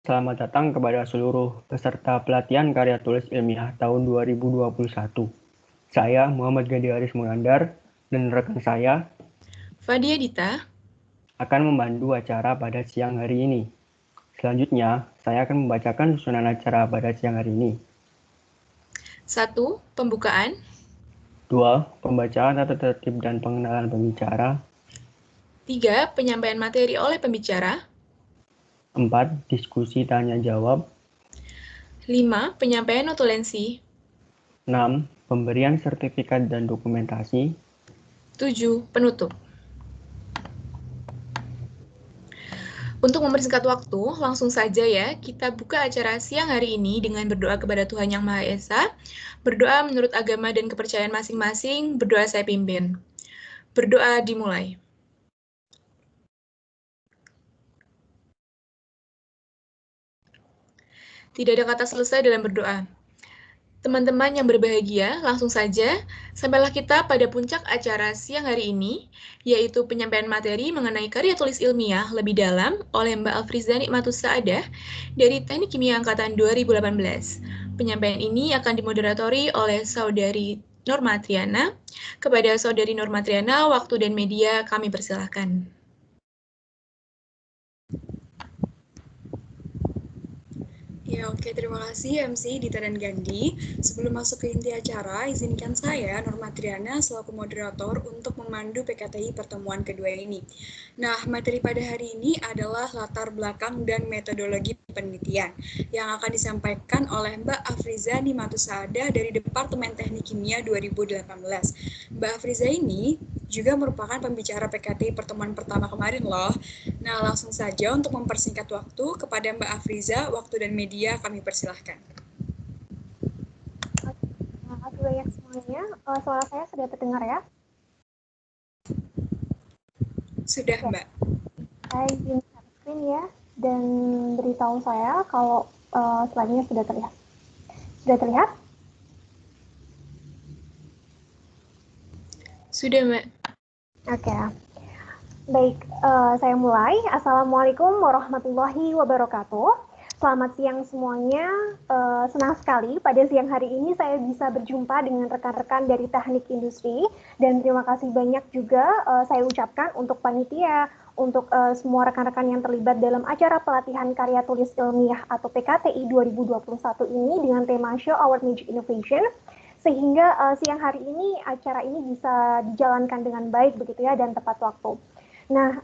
Selamat datang kepada seluruh peserta pelatihan karya tulis ilmiah tahun 2021. Saya Muhammad Gadi Aris Munandar dan rekan saya Fadia Dita akan membantu acara pada siang hari ini. Selanjutnya, saya akan membacakan susunan acara pada siang hari ini. 1. Pembukaan 2. Pembacaan tata tertib dan pengenalan pembicara. 3. Penyampaian materi oleh pembicara 4. Diskusi tanya jawab. 5. Penyampaian notulensi 6. Pemberian sertifikat dan dokumentasi. 7. Penutup. Untuk mempersingkat waktu, langsung saja ya, kita buka acara siang hari ini dengan berdoa kepada Tuhan Yang Maha Esa, berdoa menurut agama dan kepercayaan masing-masing, berdoa saya pimpin. Berdoa dimulai. Tidak ada kata selesai dalam berdoa. Teman-teman yang berbahagia, langsung saja, sampailah kita pada puncak acara siang hari ini, yaitu penyampaian materi mengenai karya tulis ilmiah lebih dalam oleh Mbak Afrizza Nikmatus Saadah dari Teknik Kimia Angkatan 2018. Penyampaian ini akan dimoderatori oleh Saudari Norma Triana. Kepada Saudari Norma Triana, waktu dan media kami persilahkan. Ya, oke. Terima kasih MC Dita dan Gandhi. Sebelum masuk ke inti acara, izinkan saya, Norma Triana, selaku moderator untuk memandu PKTI pertemuan kedua ini. Nah, materi pada hari ini adalah latar belakang dan metodologi penelitian yang akan disampaikan oleh Mbak Afrizza Nikmatus Saadah dari Departemen Teknik Kimia 2018. Mbak Afrizza ini juga merupakan pembicara PKTI pertemuan pertama kemarin loh. Nah, langsung saja untuk mempersingkat waktu kepada Mbak Afrizza, waktu dan media kami persilahkan. Terima kasih banyak semuanya. Suara saya sudah terdengar ya? Sudah, Mbak. Saya izin share screen ya, dan beritahu saya kalau slide-nya sudah terlihat. Sudah terlihat? Sudah, Mbak. Oke. Baik, saya mulai. Assalamualaikum warahmatullahi wabarakatuh. Selamat siang semuanya. Senang sekali pada siang hari ini saya bisa berjumpa dengan rekan-rekan dari teknik industri, dan terima kasih banyak juga saya ucapkan untuk panitia, untuk semua rekan-rekan yang terlibat dalam acara pelatihan karya tulis ilmiah atau PKTI 2021 ini dengan tema Show Our Magic Innovation, sehingga siang hari ini acara ini bisa dijalankan dengan baik begitu ya, dan tepat waktu. Nah,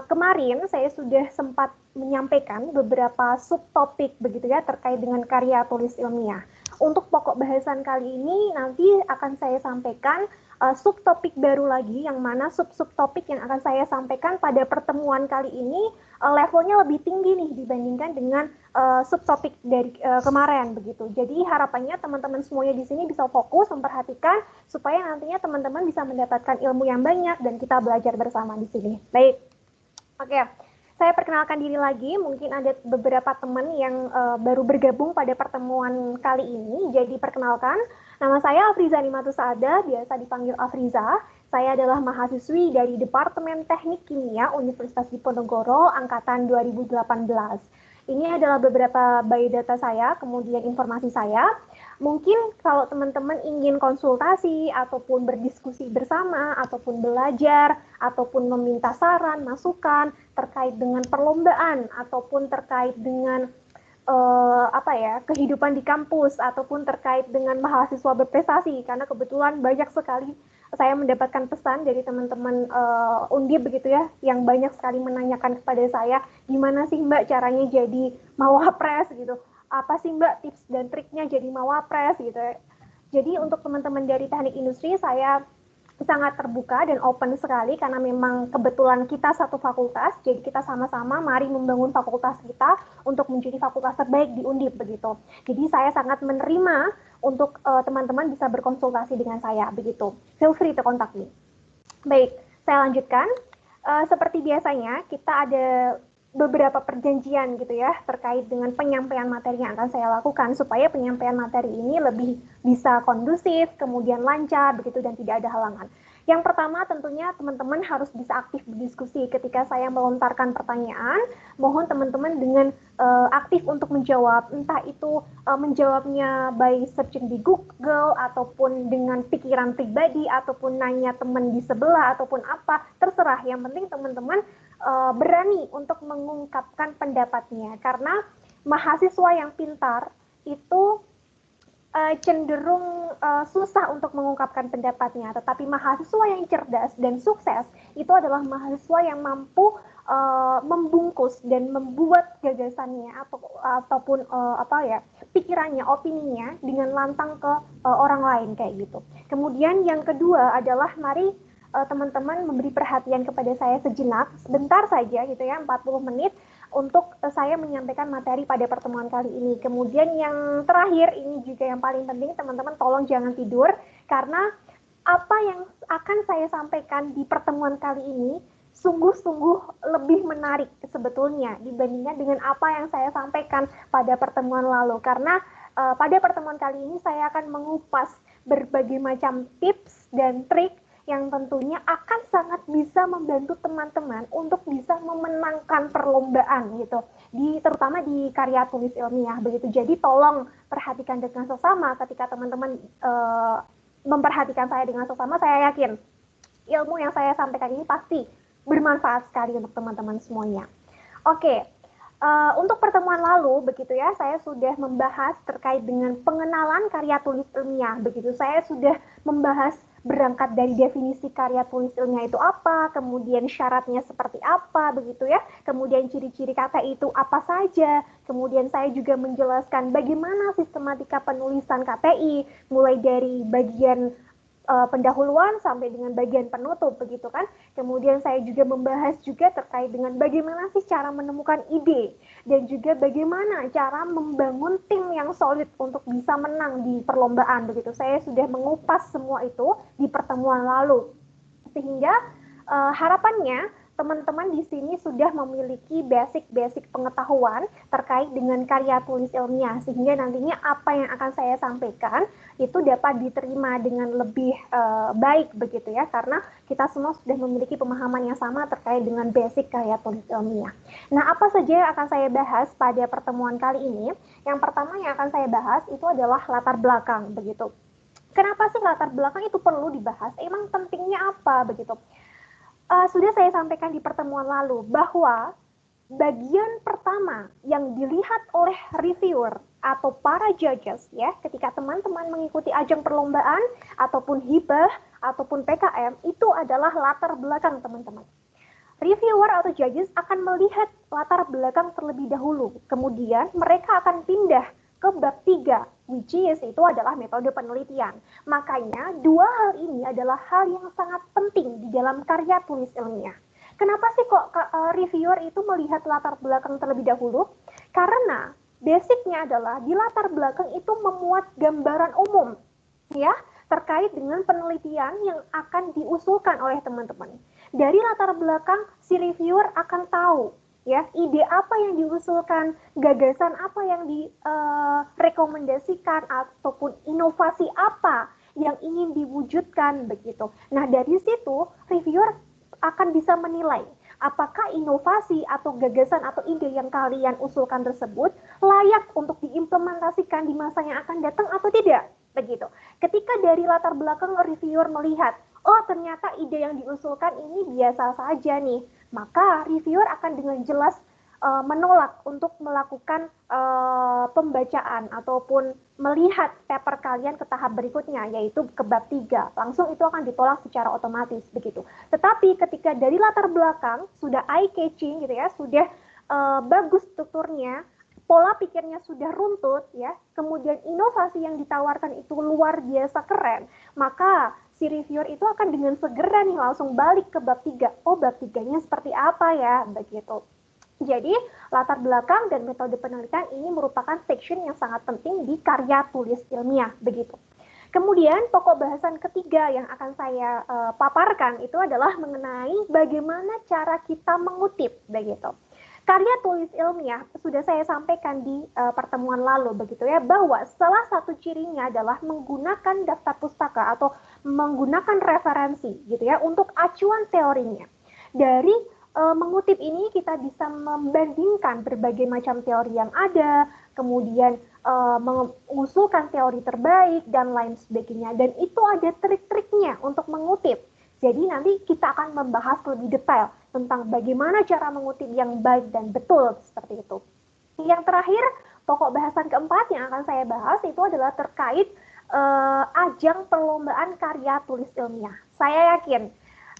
kemarin saya sudah sempat menyampaikan beberapa subtopik begitu ya terkait dengan karya tulis ilmiah. Untuk pokok bahasan kali ini nanti akan saya sampaikan subtopik baru lagi, yang mana subtopik yang akan saya sampaikan pada pertemuan kali ini levelnya lebih tinggi nih dibandingkan dengan subtopik dari kemarin begitu. Jadi harapannya teman-teman semuanya di sini bisa fokus memperhatikan supaya nantinya teman-teman bisa mendapatkan ilmu yang banyak dan kita belajar bersama di sini. Baik, oke. Saya perkenalkan diri lagi, mungkin ada beberapa teman yang baru bergabung pada pertemuan kali ini. Jadi perkenalkan, nama saya Afrizza Nikmatus Saadah, biasa dipanggil Afrizza. Saya adalah mahasiswi dari Departemen Teknik Kimia Universitas Diponegoro angkatan 2018. Ini adalah beberapa biodata saya, kemudian informasi saya. Mungkin kalau teman-teman ingin konsultasi ataupun berdiskusi bersama ataupun belajar ataupun meminta saran, masukan terkait dengan perlombaan ataupun terkait dengan kehidupan di kampus ataupun terkait dengan mahasiswa berprestasi, karena kebetulan banyak sekali saya mendapatkan pesan dari teman-teman Undip begitu ya, yang banyak sekali menanyakan kepada saya, gimana sih Mbak caranya jadi mawapres gitu, apa sih Mbak tips dan triknya jadi mawapres gitu ya. Jadi untuk teman-teman dari teknik industri saya sangat terbuka dan open sekali, karena memang kebetulan kita satu fakultas, jadi kita sama-sama mari membangun fakultas kita untuk menjadi fakultas terbaik di Undip begitu. Jadi saya sangat menerima untuk teman-teman bisa berkonsultasi dengan saya begitu. Feel free to contact me. Baik, saya lanjutkan. Seperti biasanya kita ada beberapa perjanjian gitu ya terkait dengan penyampaian materi yang akan saya lakukan supaya penyampaian materi ini lebih bisa kondusif, kemudian lancar begitu dan tidak ada halangan. Yang pertama tentunya teman-teman harus bisa aktif berdiskusi ketika saya melontarkan pertanyaan. Mohon teman-teman dengan aktif untuk menjawab, entah itu menjawabnya by searching di Google ataupun dengan pikiran pribadi ataupun nanya teman di sebelah ataupun apa, terserah. Yang penting teman-teman berani untuk mengungkapkan pendapatnya, karena mahasiswa yang pintar itu cenderung susah untuk mengungkapkan pendapatnya, tetapi mahasiswa yang cerdas dan sukses itu adalah mahasiswa yang mampu membungkus dan membuat gagasannya ataupun pikirannya, opininya dengan lantang ke orang lain kayak gitu. Kemudian yang kedua adalah mari teman-teman memberi perhatian kepada saya sejenak, sebentar saja gitu ya, 40 menit untuk saya menyampaikan materi pada pertemuan kali ini. Kemudian yang terakhir, ini juga yang paling penting, teman-teman tolong jangan tidur, karena apa yang akan saya sampaikan di pertemuan kali ini sungguh-sungguh lebih menarik sebetulnya dibandingkan dengan apa yang saya sampaikan pada pertemuan lalu. Karena pada pertemuan kali ini saya akan mengupas berbagai macam tips dan trik yang tentunya akan sangat bisa membantu teman-teman untuk bisa memenangkan perlombaan gitu, terutama di karya tulis ilmiah begitu. Jadi tolong perhatikan dengan sesama. Ketika teman-teman memperhatikan saya dengan sesama, saya yakin ilmu yang saya sampaikan ini pasti bermanfaat sekali untuk teman-teman semuanya. Oke. Untuk pertemuan lalu, begitu ya, saya sudah membahas terkait dengan pengenalan karya tulis ilmiah, begitu. Saya sudah membahas berangkat dari definisi karya tulis ilmiah itu apa, kemudian syaratnya seperti apa, begitu ya, kemudian ciri-ciri kata itu apa saja, kemudian saya juga menjelaskan bagaimana sistematika penulisan KTI, mulai dari bagian pendahuluan sampai dengan bagian penutup begitu kan. Kemudian saya juga membahas juga terkait dengan bagaimana sih cara menemukan ide dan juga bagaimana cara membangun tim yang solid untuk bisa menang di perlombaan begitu. Saya sudah mengupas semua itu di pertemuan lalu, sehingga harapannya teman-teman di sini sudah memiliki basic pengetahuan terkait dengan karya tulis ilmiah, sehingga nantinya apa yang akan saya sampaikan itu dapat diterima dengan lebih baik begitu ya, karena kita semua sudah memiliki pemahaman yang sama terkait dengan basic karya tulis ilmiah. Nah, apa saja yang akan saya bahas pada pertemuan kali ini? Yang pertama yang akan saya bahas itu adalah latar belakang begitu. Kenapa sih latar belakang itu perlu dibahas? Emang pentingnya apa begitu? Sudah saya sampaikan di pertemuan lalu bahwa bagian pertama yang dilihat oleh reviewer atau para judges ya, ketika teman-teman mengikuti ajang perlombaan ataupun hibah ataupun PKM, itu adalah latar belakang teman-teman. Reviewer atau judges akan melihat latar belakang terlebih dahulu, kemudian mereka akan pindah ke bab 3, which is itu adalah metode penelitian. Makanya dua hal ini adalah hal yang sangat penting di dalam karya tulis ilmiah. Kenapa sih kok reviewer itu melihat latar belakang terlebih dahulu? Karena basicnya adalah di latar belakang itu memuat gambaran umum ya terkait dengan penelitian yang akan diusulkan oleh teman-teman. Dari latar belakang si reviewer akan tahu ya ide apa yang diusulkan, gagasan apa yang direkomendasikan ataupun inovasi apa yang ingin diwujudkan begitu. Nah, dari situ reviewer akan bisa menilai apakah inovasi atau gagasan atau ide yang kalian usulkan tersebut layak untuk diimplementasikan di masa yang akan datang atau tidak begitu. Ketika dari latar belakang reviewer melihat, oh ternyata ide yang diusulkan ini biasa saja nih, maka reviewer akan dengan jelas menolak untuk melakukan pembacaan ataupun melihat paper kalian ke tahap berikutnya, yaitu ke bab 3. Langsung itu akan ditolak secara otomatis begitu. Tetapi ketika dari latar belakang sudah eye-catching gitu ya, sudah bagus strukturnya, pola pikirnya sudah runtut ya, kemudian inovasi yang ditawarkan itu luar biasa keren, maka si reviewer itu akan dengan segera nih langsung balik ke bab 3. Oh, bab 3-nya seperti apa ya, begitu. Jadi, latar belakang dan metode penelitian ini merupakan section yang sangat penting di karya tulis ilmiah, begitu. Kemudian, pokok bahasan ketiga yang akan saya paparkan itu adalah mengenai bagaimana cara kita mengutip, begitu. Karya tulis ilmiah sudah saya sampaikan di pertemuan lalu begitu ya, bahwa salah satu cirinya adalah menggunakan daftar pustaka atau menggunakan referensi gitu ya untuk acuan teorinya. Dari mengutip ini kita bisa membandingkan berbagai macam teori yang ada, kemudian mengusulkan teori terbaik dan lain sebagainya. Dan itu ada trik-triknya untuk mengutip. Jadi nanti kita akan membahas lebih detail tentang bagaimana cara mengutip yang baik dan betul seperti itu. Yang terakhir, pokok bahasan keempat yang akan saya bahas itu adalah terkait ajang perlombaan karya tulis ilmiah. Saya yakin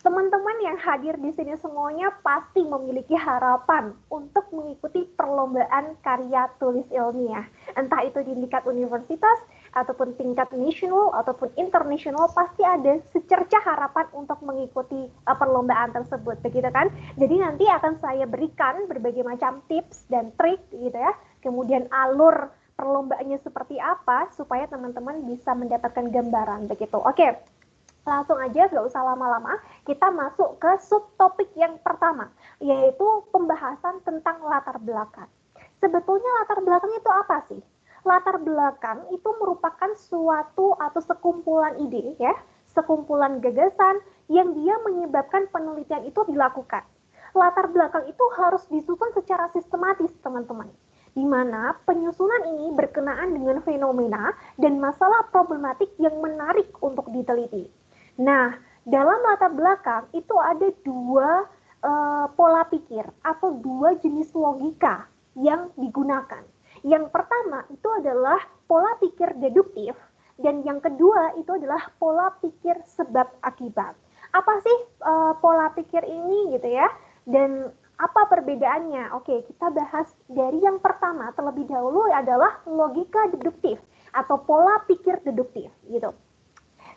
teman-teman yang hadir di sini semuanya pasti memiliki harapan untuk mengikuti perlombaan karya tulis ilmiah. Entah itu di tingkat universitas, ataupun tingkat nasional, ataupun internasional, pasti ada secercah harapan untuk mengikuti perlombaan tersebut, begitu kan? Jadi nanti akan saya berikan berbagai macam tips dan trik, gitu ya. Kemudian alur perlombaannya seperti apa, supaya teman-teman bisa mendapatkan gambaran, begitu. Oke. Langsung aja, gak usah lama-lama, kita masuk ke subtopik yang pertama, yaitu pembahasan tentang latar belakang. Sebetulnya latar belakang itu apa sih? Latar belakang itu merupakan suatu atau sekumpulan ide, ya, sekumpulan gagasan yang dia menyebabkan penelitian itu dilakukan. Latar belakang itu harus disusun secara sistematis, teman-teman, di mana penyusunan ini berkenaan dengan fenomena dan masalah problematik yang menarik untuk diteliti. Nah, dalam latar belakang itu ada dua pola pikir atau dua jenis logika yang digunakan. Yang pertama itu adalah pola pikir deduktif dan yang kedua itu adalah pola pikir sebab akibat. Apa sih pola pikir ini gitu ya? Dan apa perbedaannya? Oke, kita bahas dari yang pertama terlebih dahulu adalah logika deduktif atau pola pikir deduktif gitu.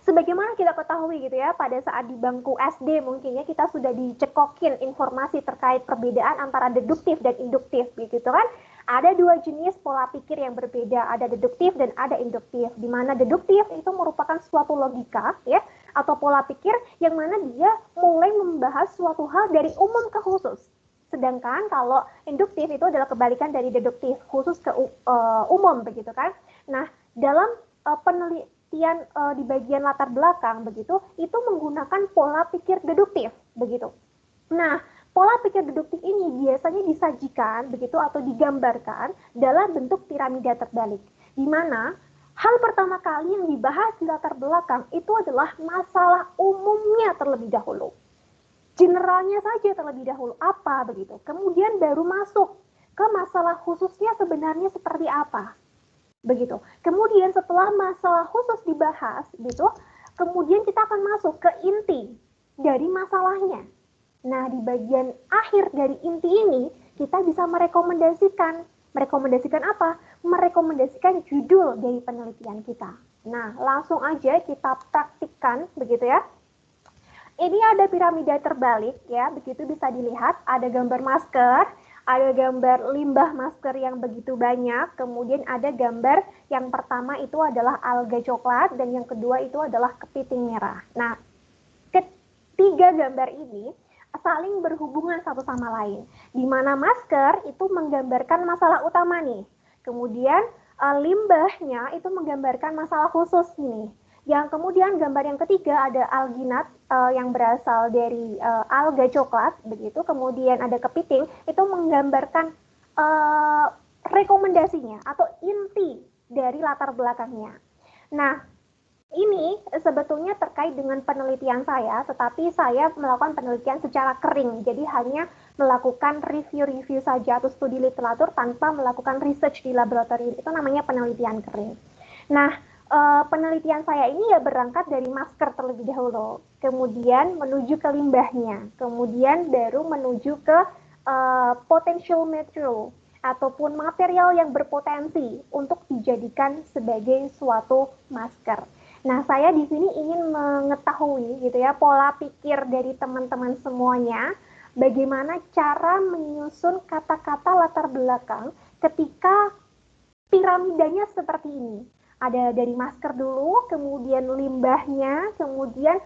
Sebagaimana kita ketahui gitu ya, pada saat di bangku SD mungkin ya kita sudah dicekokin informasi terkait perbedaan antara deduktif dan induktif gitu kan. Ada dua jenis pola pikir yang berbeda, ada deduktif dan ada induktif. Di mana deduktif itu merupakan suatu logika ya atau pola pikir yang mana dia mulai membahas suatu hal dari umum ke khusus. Sedangkan kalau induktif itu adalah kebalikan dari deduktif, khusus ke umum begitu kan. Nah, dalam penelitian di bagian latar belakang begitu itu menggunakan pola pikir deduktif begitu. Nah, pola pikir deduktif ini biasanya disajikan begitu atau digambarkan dalam bentuk piramida terbalik, di mana hal pertama kali yang dibahas di latar belakang itu adalah masalah umumnya terlebih dahulu, generalnya saja terlebih dahulu apa begitu, kemudian baru masuk ke masalah khususnya sebenarnya seperti apa. Begitu. Kemudian setelah masalah khusus dibahas, gitu, kemudian kita akan masuk ke inti dari masalahnya. Nah, di bagian akhir dari inti ini, kita bisa merekomendasikan. Merekomendasikan apa? Merekomendasikan judul dari penelitian kita. Nah, langsung aja kita praktikkan, begitu ya. Ini ada piramida terbalik, ya, begitu bisa dilihat. Ada gambar masker, ada gambar limbah masker yang begitu banyak, kemudian ada gambar yang pertama itu adalah alga coklat dan yang kedua itu adalah kepiting merah. Nah, ketiga gambar ini saling berhubungan satu sama lain, di mana masker itu menggambarkan masalah utama nih, kemudian limbahnya itu menggambarkan masalah khusus nih. Yang kemudian gambar yang ketiga ada alginat yang berasal dari alga coklat begitu, kemudian ada kepiting itu menggambarkan rekomendasinya atau inti dari latar belakangnya. Nah, ini sebetulnya terkait dengan penelitian saya, tetapi saya melakukan penelitian secara kering, jadi hanya melakukan review-review saja atau studi literatur tanpa melakukan research di laboratorium, itu namanya penelitian kering. Nah, penelitian saya ini ya berangkat dari masker terlebih dahulu, kemudian menuju ke limbahnya, kemudian baru menuju ke potential material ataupun material yang berpotensi untuk dijadikan sebagai suatu masker. Nah, saya di sini ingin mengetahui gitu ya pola pikir dari teman-teman semuanya, bagaimana cara menyusun kata-kata latar belakang ketika piramidanya seperti ini. Ada dari masker dulu, kemudian limbahnya, kemudian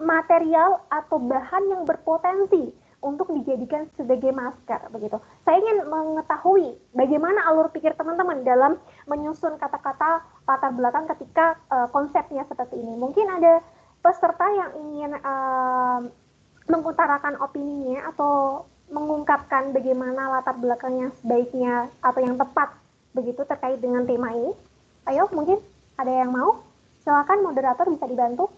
material atau bahan yang berpotensi untuk dijadikan sebagai masker begitu. Saya ingin mengetahui bagaimana alur pikir teman-teman dalam menyusun kata-kata latar belakang ketika konsepnya seperti ini. Mungkin ada peserta yang ingin mengutarakan opininya atau mengungkapkan bagaimana latar belakang yang sebaiknya atau yang tepat begitu terkait dengan tema ini. Ayo, mungkin ada yang mau? Silakan moderator bisa dibantu.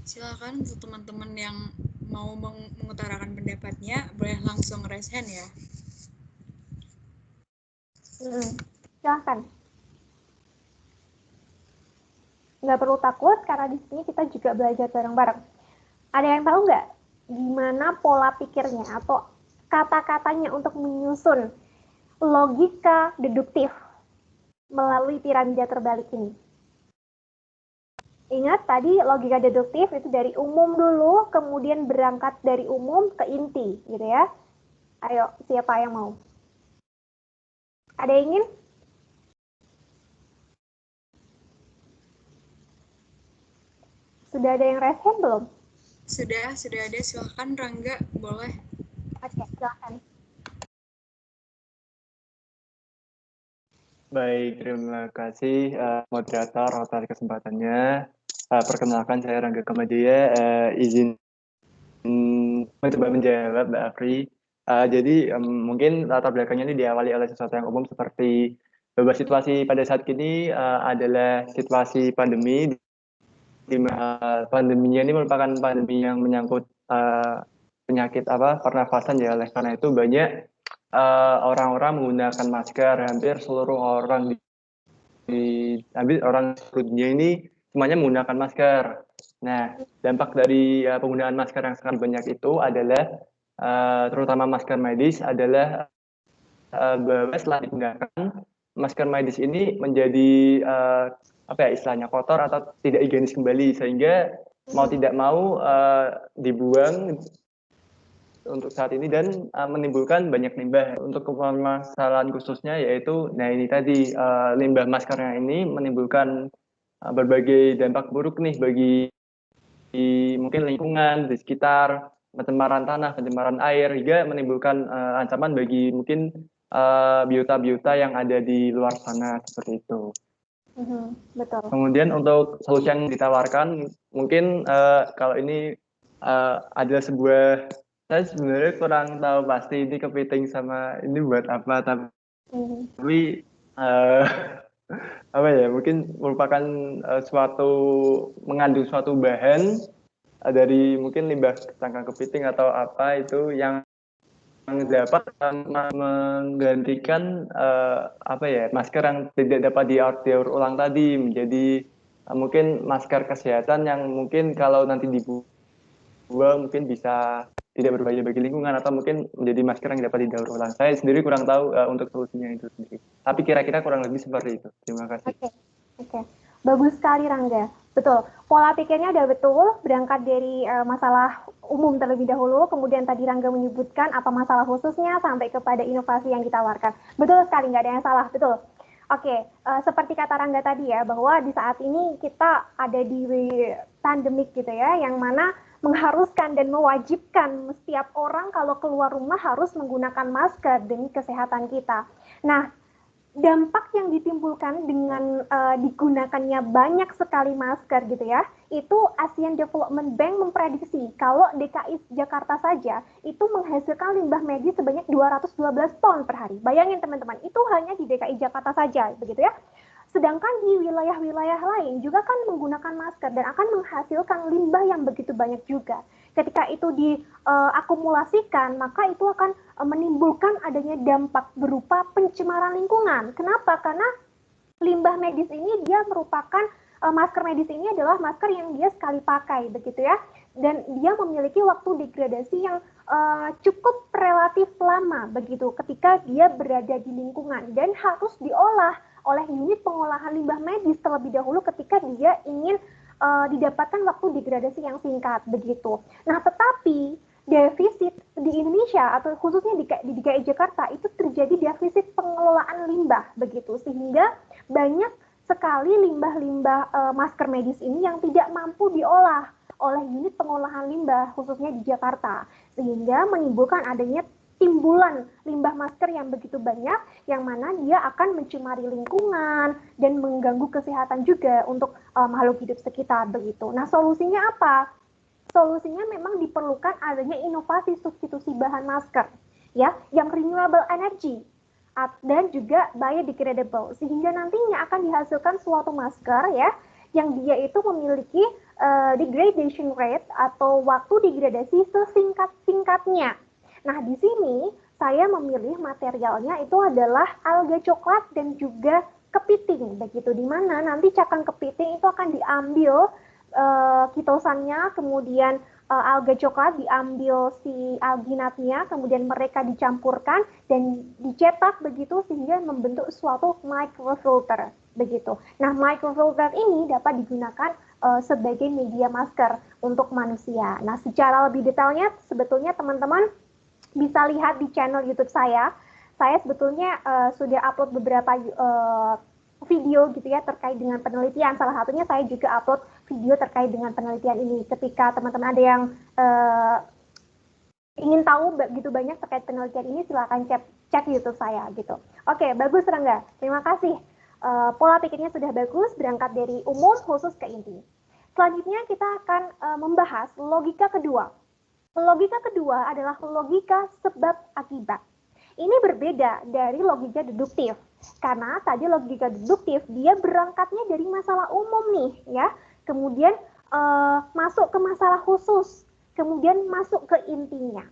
Silakan untuk teman-teman yang mau mengutarakan pendapatnya, boleh langsung raise hand ya. Silakan. Nggak perlu takut, karena di sini kita juga belajar bareng-bareng. Ada yang tahu nggak gimana pola pikirnya atau kata-katanya untuk menyusun logika deduktif melalui piramida terbalik ini? Ingat tadi logika deduktif itu dari umum dulu, kemudian berangkat dari umum ke inti, gitu ya. Ayo, siapa yang mau? Ada yang ingin? Sudah ada yang raise hand belum? Sudah ada. Silakan Rangga, boleh. Oke, silakan. Baik, terima kasih moderator atas kesempatannya. Perkenalkan saya Rangga Kamadia, izin mencoba menjawab Mbak Afri. Jadi mungkin latar belakangnya ini diawali oleh sesuatu yang umum seperti bahwa situasi pada saat ini adalah situasi pandemi, di mana pandeminya ini merupakan pandemi yang menyangkut penyakit pernafasan ya. Oleh karena itu banyak orang-orang menggunakan masker. Hampir seluruh orang hampir orang seluruh dunia ini semuanya menggunakan masker. Nah, dampak dari penggunaan masker yang sangat banyak itu adalah terutama masker medis adalah bahwa setelah digunakan masker medis ini menjadi istilahnya kotor atau tidak higienis kembali, sehingga mau tidak mau dibuang untuk saat ini dan menimbulkan banyak limbah. Untuk permasalahan khususnya yaitu, nah ini tadi limbah maskernya ini menimbulkan berbagai dampak buruk nih bagi mungkin lingkungan di sekitar, pencemaran tanah, pencemaran air, hingga menimbulkan ancaman bagi mungkin biota-biota yang ada di luar sana seperti itu. Betul. Kemudian untuk solusi yang ditawarkan, mungkin kalau ini adalah sebuah, saya sebenarnya kurang tahu pasti ini kepiting sama ini buat apa, tapi mungkin merupakan mengandung suatu bahan dari mungkin limbah cangkang kepiting atau apa itu yang dapat menggantikan masker yang tidak dapat didaur ulang tadi menjadi mungkin masker kesehatan yang mungkin kalau nanti dibuang mungkin bisa tidak berbahaya bagi lingkungan, atau mungkin menjadi masker yang dapat didaur ulang. Saya sendiri kurang tahu untuk solusinya itu sendiri, tapi kira-kira kurang lebih seperti itu. Terima kasih. Oke. Bagus sekali Rangga. Betul, pola pikirnya udah betul, berangkat dari masalah umum terlebih dahulu, kemudian tadi Rangga menyebutkan apa masalah khususnya, sampai kepada inovasi yang ditawarkan. Betul sekali, nggak ada yang salah, betul. Oke, seperti kata Rangga tadi ya, bahwa di saat ini kita ada di pandemik gitu ya, yang mana mengharuskan dan mewajibkan setiap orang kalau keluar rumah harus menggunakan masker demi kesehatan kita. Nah, dampak yang ditimbulkan dengan digunakannya banyak sekali masker gitu ya, itu Asian Development Bank memprediksi kalau DKI Jakarta saja itu menghasilkan limbah medis sebanyak 212 ton per hari. Bayangin teman-teman, itu hanya di DKI Jakarta saja begitu ya. Sedangkan di wilayah-wilayah lain juga kan menggunakan masker dan akan menghasilkan limbah yang begitu banyak juga. Ketika itu diakumulasikan, maka itu akan menimbulkan adanya dampak berupa pencemaran lingkungan. Kenapa? Karena limbah medis ini dia merupakan masker medis ini adalah masker yang dia sekali pakai begitu ya, dan dia memiliki waktu degradasi yang cukup relatif lama begitu ketika dia berada di lingkungan, dan harus diolah oleh unit pengolahan limbah medis terlebih dahulu ketika dia ingin didapatkan waktu degradasi yang singkat begitu. Nah, tetapi defisit di Indonesia atau khususnya di DKI Jakarta itu terjadi defisit pengelolaan limbah begitu, sehingga banyak sekali limbah-limbah masker medis ini yang tidak mampu diolah oleh unit pengolahan limbah khususnya di Jakarta, sehingga menimbulkan adanya timbulan limbah masker yang begitu banyak, yang mana dia akan mencemari lingkungan dan mengganggu kesehatan juga untuk makhluk hidup sekitar begitu. Nah, solusinya apa? Solusinya memang diperlukan adanya inovasi substitusi bahan masker, ya, yang renewable energy dan juga biodegradable, sehingga nantinya akan dihasilkan suatu masker, ya, yang dia itu memiliki degradation rate atau waktu degradasi sesingkat-singkatnya. Nah, di sini saya memilih materialnya itu adalah alga coklat dan juga kepiting, begitu, di mana nanti cakang kepiting itu akan diambil kitosannya, kemudian alga coklat diambil si alginatnya, kemudian mereka dicampurkan dan dicetak begitu sehingga membentuk suatu microfilter begitu. Nah, microfilter ini dapat digunakan sebagai media masker untuk manusia. Nah, secara lebih detailnya sebetulnya teman-teman bisa lihat di channel YouTube saya. Saya sebetulnya sudah upload beberapa video gitu ya terkait dengan penelitian. Salah satunya saya juga upload video terkait dengan penelitian ini. Ketika teman-teman ada yang ingin tahu begitu banyak terkait penelitian ini, silakan cek YouTube saya gitu. Oke, bagus Rangga. Terima kasih. Pola pikirnya sudah bagus, berangkat dari umum khusus ke inti. Selanjutnya kita akan membahas logika kedua. Logika kedua adalah logika sebab akibat. Ini berbeda dari logika deduktif. Karena tadi logika deduktif dia berangkatnya dari masalah umum nih, ya. Kemudian masuk ke masalah khusus, kemudian masuk ke intinya.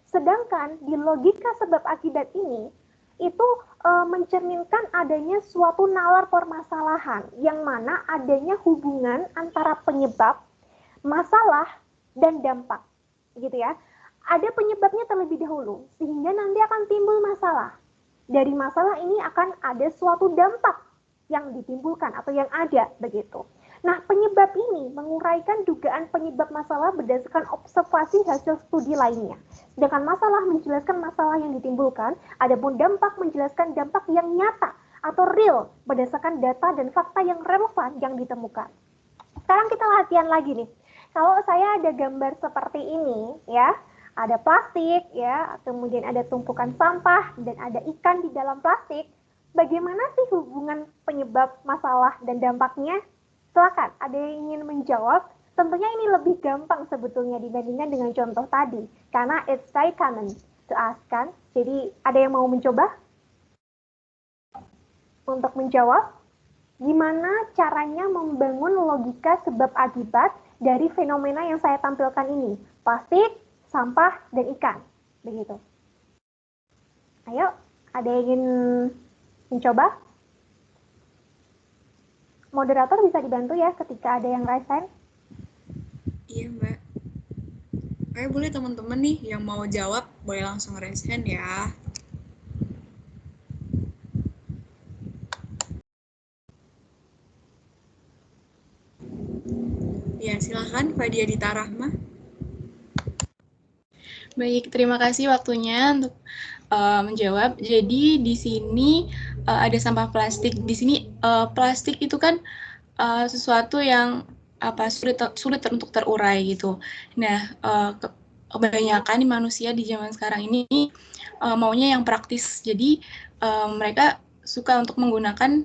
Sedangkan di logika sebab akibat ini itu mencerminkan adanya suatu nalar permasalahan yang mana adanya hubungan antara penyebab, masalah, dan dampak. Gitu ya, ada penyebabnya terlebih dahulu sehingga nanti akan timbul masalah. Dari masalah ini akan ada suatu dampak yang ditimbulkan atau yang ada begitu. Nah, penyebab ini menguraikan dugaan penyebab masalah berdasarkan observasi hasil studi lainnya. Sedangkan masalah menjelaskan masalah yang ditimbulkan, adapun dampak menjelaskan dampak yang nyata atau real berdasarkan data dan fakta yang relevan yang ditemukan. Sekarang kita latihan lagi nih. Kalau saya ada gambar seperti ini, ya, ada plastik, ya, kemudian ada tumpukan sampah dan ada ikan di dalam plastik. Bagaimana sih hubungan penyebab masalah dan dampaknya? Silakan, ada yang ingin menjawab? Tentunya ini lebih gampang sebetulnya dibandingkan dengan contoh tadi, karena it's very common to ask, kan? Jadi ada yang mau mencoba untuk menjawab? Gimana caranya membangun logika sebab akibat dari fenomena yang saya tampilkan ini? Plastik, sampah, dan ikan. Begitu. Ayo, ada yang ingin mencoba? Moderator bisa dibantu ya ketika ada yang raise hand. Iya, Mbak. Kayak boleh teman-teman nih yang mau jawab, boleh langsung raise hand ya. Ya, silakan Fadia Dita Rahma. Baik, terima kasih waktunya untuk menjawab. Jadi di sini ada sampah plastik. Di sini plastik itu kan sesuatu yang sulit untuk terurai gitu. Nah, kebanyakan manusia di zaman sekarang ini maunya yang praktis. Jadi mereka suka untuk menggunakan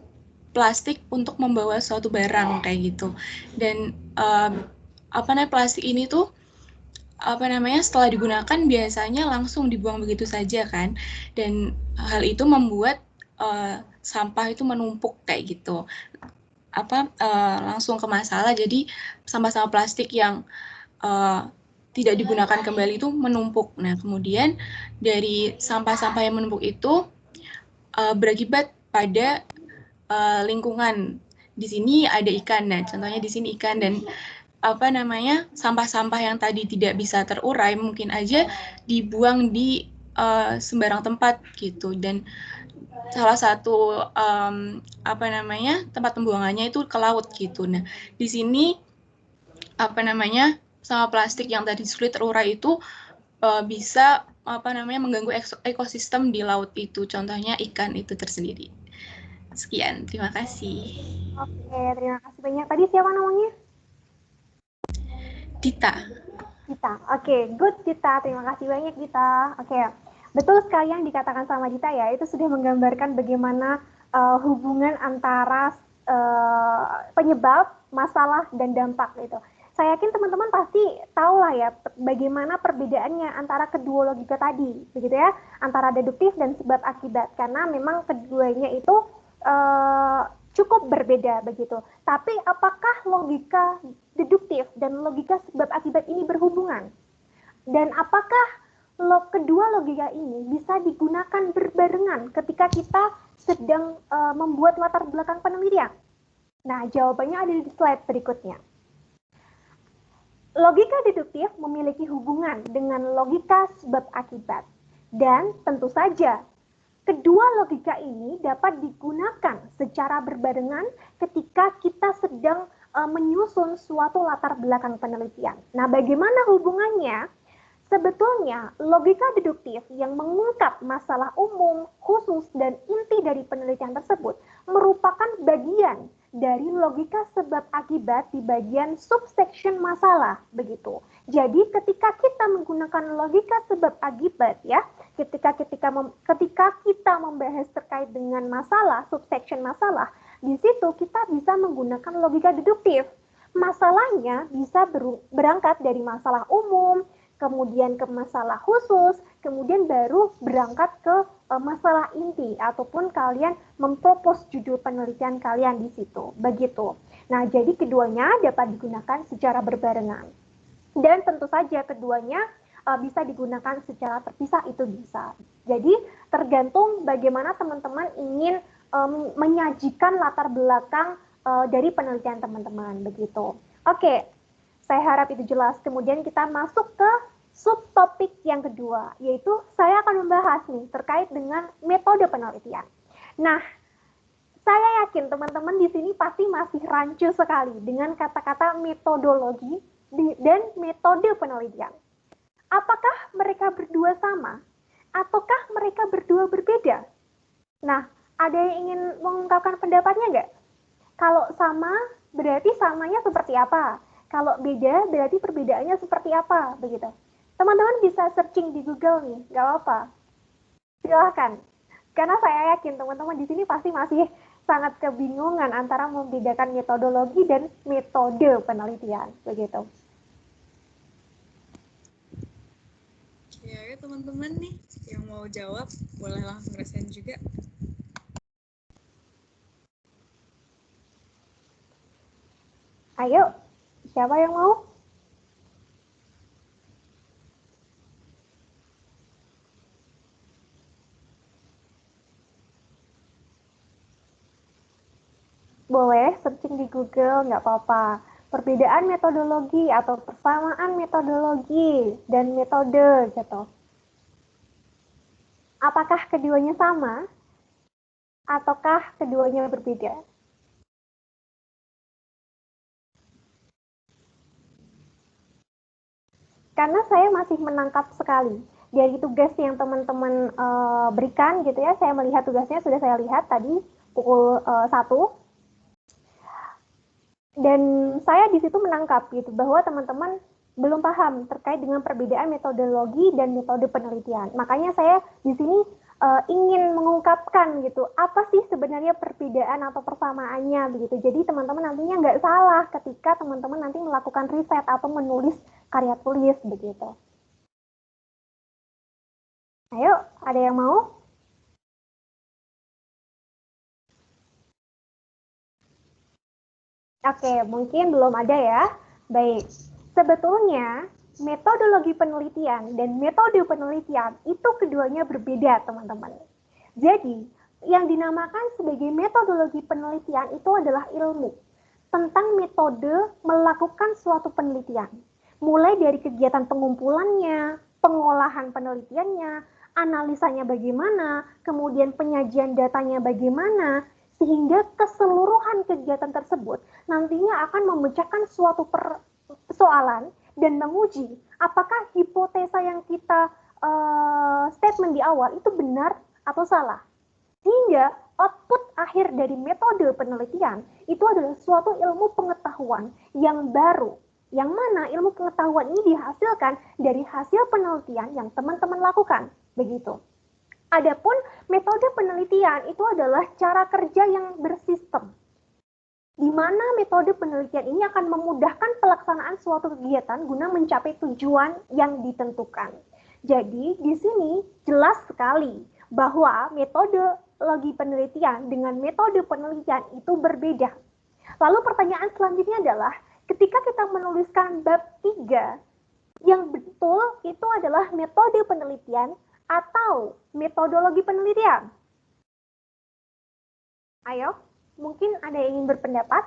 plastik untuk membawa suatu barang kayak gitu. Dan plastik ini tuh setelah digunakan biasanya langsung dibuang begitu saja kan, dan hal itu membuat sampah itu menumpuk kayak gitu, langsung ke masalah. Jadi sampah-sampah plastik yang tidak digunakan kembali itu menumpuk. Nah, kemudian dari sampah-sampah yang menumpuk itu berakibat pada lingkungan. Di sini ada ikan, nah contohnya di sini ikan, dan sampah-sampah yang tadi tidak bisa terurai mungkin aja dibuang di sembarang tempat gitu, dan salah satu tempat pembuangannya itu ke laut gitu. Nah, di sini sampah plastik yang tadi sulit terurai itu bisa mengganggu ekosistem di laut itu, contohnya ikan itu tersendiri. Sekian, terima kasih. Oke, terima kasih banyak. Tadi siapa namanya? Dita. Dita, oke, good Dita, terima kasih banyak Dita. Oke, betul sekali yang dikatakan sama Dita ya, itu sudah menggambarkan bagaimana hubungan antara penyebab, masalah, dan dampak gitu. Saya yakin teman-teman pasti tahu lah ya bagaimana perbedaannya antara kedua logika tadi, begitu ya, antara deduktif dan sebab akibat, karena memang keduanya itu cukup berbeda begitu. Tapi apakah logika deduktif dan logika sebab akibat ini berhubungan? Dan apakah kedua logika ini bisa digunakan berbarengan ketika kita sedang membuat latar belakang penelitian? Nah, jawabannya ada di slide berikutnya. Logika deduktif memiliki hubungan dengan logika sebab akibat. Dan tentu saja, kedua logika ini dapat digunakan secara berbarengan ketika kita sedang menyusun suatu latar belakang penelitian. Nah, bagaimana hubungannya? Sebetulnya, logika deduktif yang mengungkap masalah umum, khusus, dan inti dari penelitian tersebut merupakan bagian dari logika sebab akibat di bagian subsection masalah, begitu. Jadi, ketika kita menggunakan logika sebab akibat, ya, ketika kita membahas terkait dengan masalah, subsection masalah, di situ kita bisa menggunakan logika deduktif. Masalahnya bisa berangkat dari masalah umum, kemudian ke masalah khusus, kemudian baru berangkat ke masalah inti, ataupun kalian mempropos judul penelitian kalian di situ, begitu. Nah, jadi keduanya dapat digunakan secara berbarengan. Dan tentu saja keduanya bisa digunakan secara terpisah, itu bisa. Jadi tergantung bagaimana teman-teman ingin menyajikan latar belakang dari penelitian teman-teman, begitu. Oke, saya harap itu jelas. Kemudian kita masuk ke subtopik yang kedua, yaitu saya akan membahas nih terkait dengan metode penelitian. Nah, saya yakin teman-teman di sini pasti masih rancu sekali dengan kata-kata metodologi dan metode penelitian. Apakah mereka berdua sama? Ataukah mereka berdua berbeda? Nah, ada yang ingin mengungkapkan pendapatnya nggak? Kalau sama, berarti samanya seperti apa? Kalau beda, berarti perbedaannya seperti apa? Begitu. Teman-teman bisa searching di Google nih, nggak apa-apa. Silahkan. Karena saya yakin teman-teman di sini pasti masih sangat kebingungan antara membedakan metodologi dan metode penelitian, begitu. Ya, teman-teman nih yang mau jawab boleh langsung rasain juga. Ayo, siapa yang mau? Boleh searching di Google, nggak apa-apa. Perbedaan metodologi atau persamaan metodologi dan metode gitu. Apakah keduanya sama? Ataukah keduanya berbeda? Karena saya masih menangkap sekali dari tugas yang teman-teman berikan gitu ya. Saya melihat tugasnya, sudah saya lihat tadi pukul 1. Dan saya di situ menangkap gitu bahwa teman-teman belum paham terkait dengan perbedaan metodologi dan metode penelitian. Makanya saya di sini ingin mengungkapkan gitu apa sih sebenarnya perbedaan atau persamaannya begitu. Jadi teman-teman nantinya nggak salah ketika teman-teman nanti melakukan riset atau menulis karya tulis begitu. Ayo, ada yang mau? Oke, mungkin belum ada ya. Baik, sebetulnya metodologi penelitian dan metode penelitian itu keduanya berbeda, teman-teman. Jadi, yang dinamakan sebagai metodologi penelitian itu adalah ilmu tentang metode melakukan suatu penelitian. Mulai dari kegiatan pengumpulannya, pengolahan penelitiannya, analisanya bagaimana, kemudian penyajian datanya bagaimana, sehingga keseluruhan kegiatan tersebut nantinya akan memecahkan suatu persoalan dan menguji apakah hipotesa yang kita statement di awal itu benar atau salah. Sehingga output akhir dari metode penelitian itu adalah suatu ilmu pengetahuan yang baru, Yang mana ilmu pengetahuan ini dihasilkan dari hasil penelitian yang teman-teman lakukan. Begitu. Adapun metode penelitian itu adalah cara kerja yang bersistem, di mana metode penelitian ini akan memudahkan pelaksanaan suatu kegiatan guna mencapai tujuan yang ditentukan. Jadi, di sini jelas sekali bahwa metodologi penelitian dengan metode penelitian itu berbeda. Lalu pertanyaan selanjutnya adalah, ketika kita menuliskan bab 3, yang betul itu adalah metode penelitian atau metodologi penelitian? Ayo, mungkin ada yang ingin berpendapat?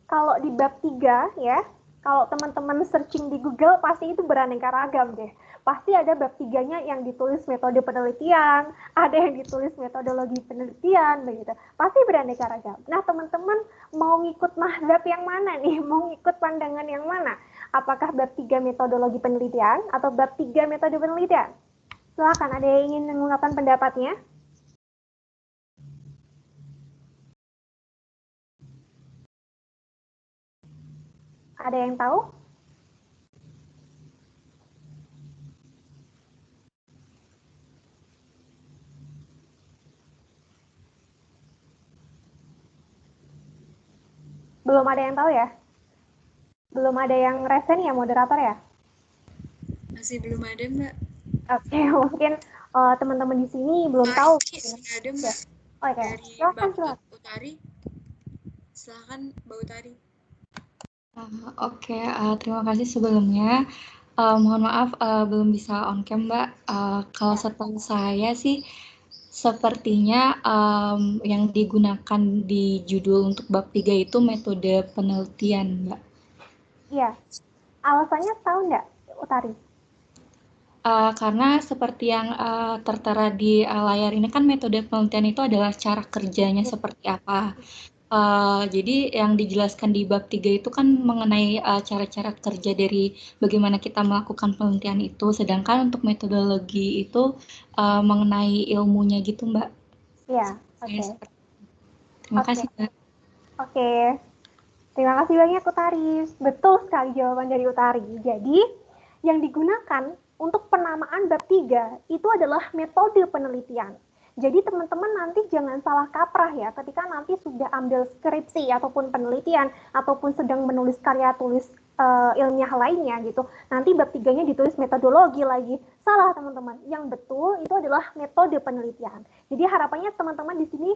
Kalau di bab 3 ya, kalau teman-teman searching di Google pasti itu beraneka ragam deh. Pasti ada bab 3-nya yang ditulis metode penelitian, ada yang ditulis metodologi penelitian, begitu. Pasti beraneka ragam. Nah, teman-teman mau ngikut mazhab yang mana nih? Mau ngikut pandangan yang mana? Apakah bab 3 metodologi penelitian atau bab 3 metode penelitian? Silakan, ada yang ingin mengungkapkan pendapatnya? Ada yang tahu? Belum ada yang tahu ya? Belum ada yang resen ya, moderator ya? Masih belum ada, Mbak. Oke, mungkin teman-teman di sini belum tahu. Sudah ada, Mbak. Oke, Dari silakan, Mbak silakan. Utari. Silakan, Mbak Utari. Oke, terima kasih sebelumnya. Mohon maaf belum bisa on cam, Mbak. Kalau setahu saya sih sepertinya yang digunakan di judul untuk bab 3 itu metode penelitian, Mbak. Iya. Alasannya tahu nggak, Utari? Karena seperti yang tertera di layar ini kan metode penelitian itu adalah cara kerjanya seperti apa. Jadi yang dijelaskan di bab 3 itu kan mengenai cara-cara kerja dari bagaimana kita melakukan penelitian itu, sedangkan untuk metodologi itu mengenai ilmunya gitu, Mbak. Iya, oke. Terima kasih, Mbak. Oke. Terima kasih banyak, Utari. Betul sekali jawaban dari Utari. Jadi, yang digunakan untuk penamaan bab 3 itu adalah metode penelitian. Jadi teman-teman nanti jangan salah kaprah ya ketika nanti sudah ambil skripsi ataupun penelitian ataupun sedang menulis karya tulis ilmiah lainnya gitu. Nanti bab 3-nya ditulis metodologi lagi. Salah teman-teman. Yang betul itu adalah metode penelitian. Jadi harapannya teman-teman di sini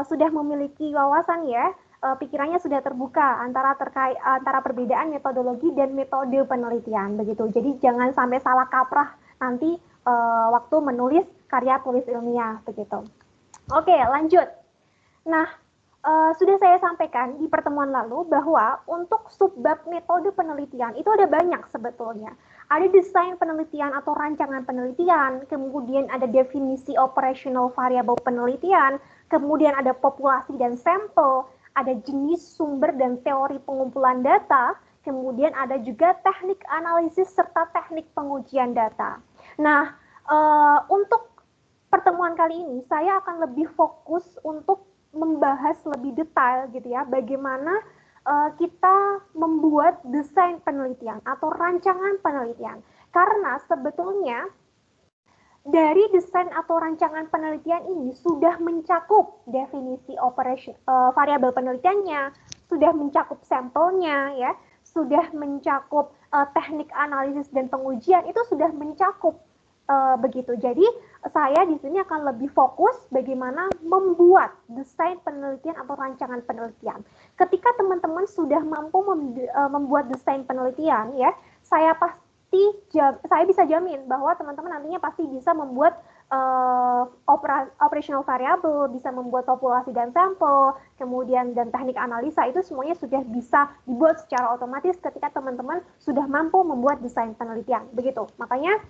sudah memiliki wawasan ya, pikirannya sudah terbuka antara perbedaan metodologi dan metode penelitian begitu. Jadi jangan sampai salah kaprah nanti waktu menulis karya tulis ilmiah begitu. Oke, lanjut. Nah, sudah saya sampaikan di pertemuan lalu bahwa untuk subbab metode penelitian itu ada banyak sebetulnya. Ada desain penelitian atau rancangan penelitian, kemudian ada definisi operational variable penelitian, kemudian ada populasi dan sampel, ada jenis sumber dan teori pengumpulan data, kemudian ada juga teknik analisis serta teknik pengujian data. Nah, untuk pertemuan kali ini saya akan lebih fokus untuk membahas lebih detail gitu ya, bagaimana kita membuat desain penelitian atau rancangan penelitian. Karena sebetulnya dari desain atau rancangan penelitian ini sudah mencakup definisi variabel penelitiannya, sudah mencakup sampelnya ya, sudah mencakup teknik analisis dan pengujian, itu sudah mencakup begitu. Jadi saya di sini akan lebih fokus bagaimana membuat desain penelitian atau rancangan penelitian. Ketika teman-teman sudah mampu membuat desain penelitian ya, saya bisa jamin bahwa teman-teman nantinya pasti bisa membuat operational variable, bisa membuat populasi dan sampel, kemudian dan teknik analisa, itu semuanya sudah bisa dibuat secara otomatis ketika teman-teman sudah mampu membuat desain penelitian. Begitu. Makanya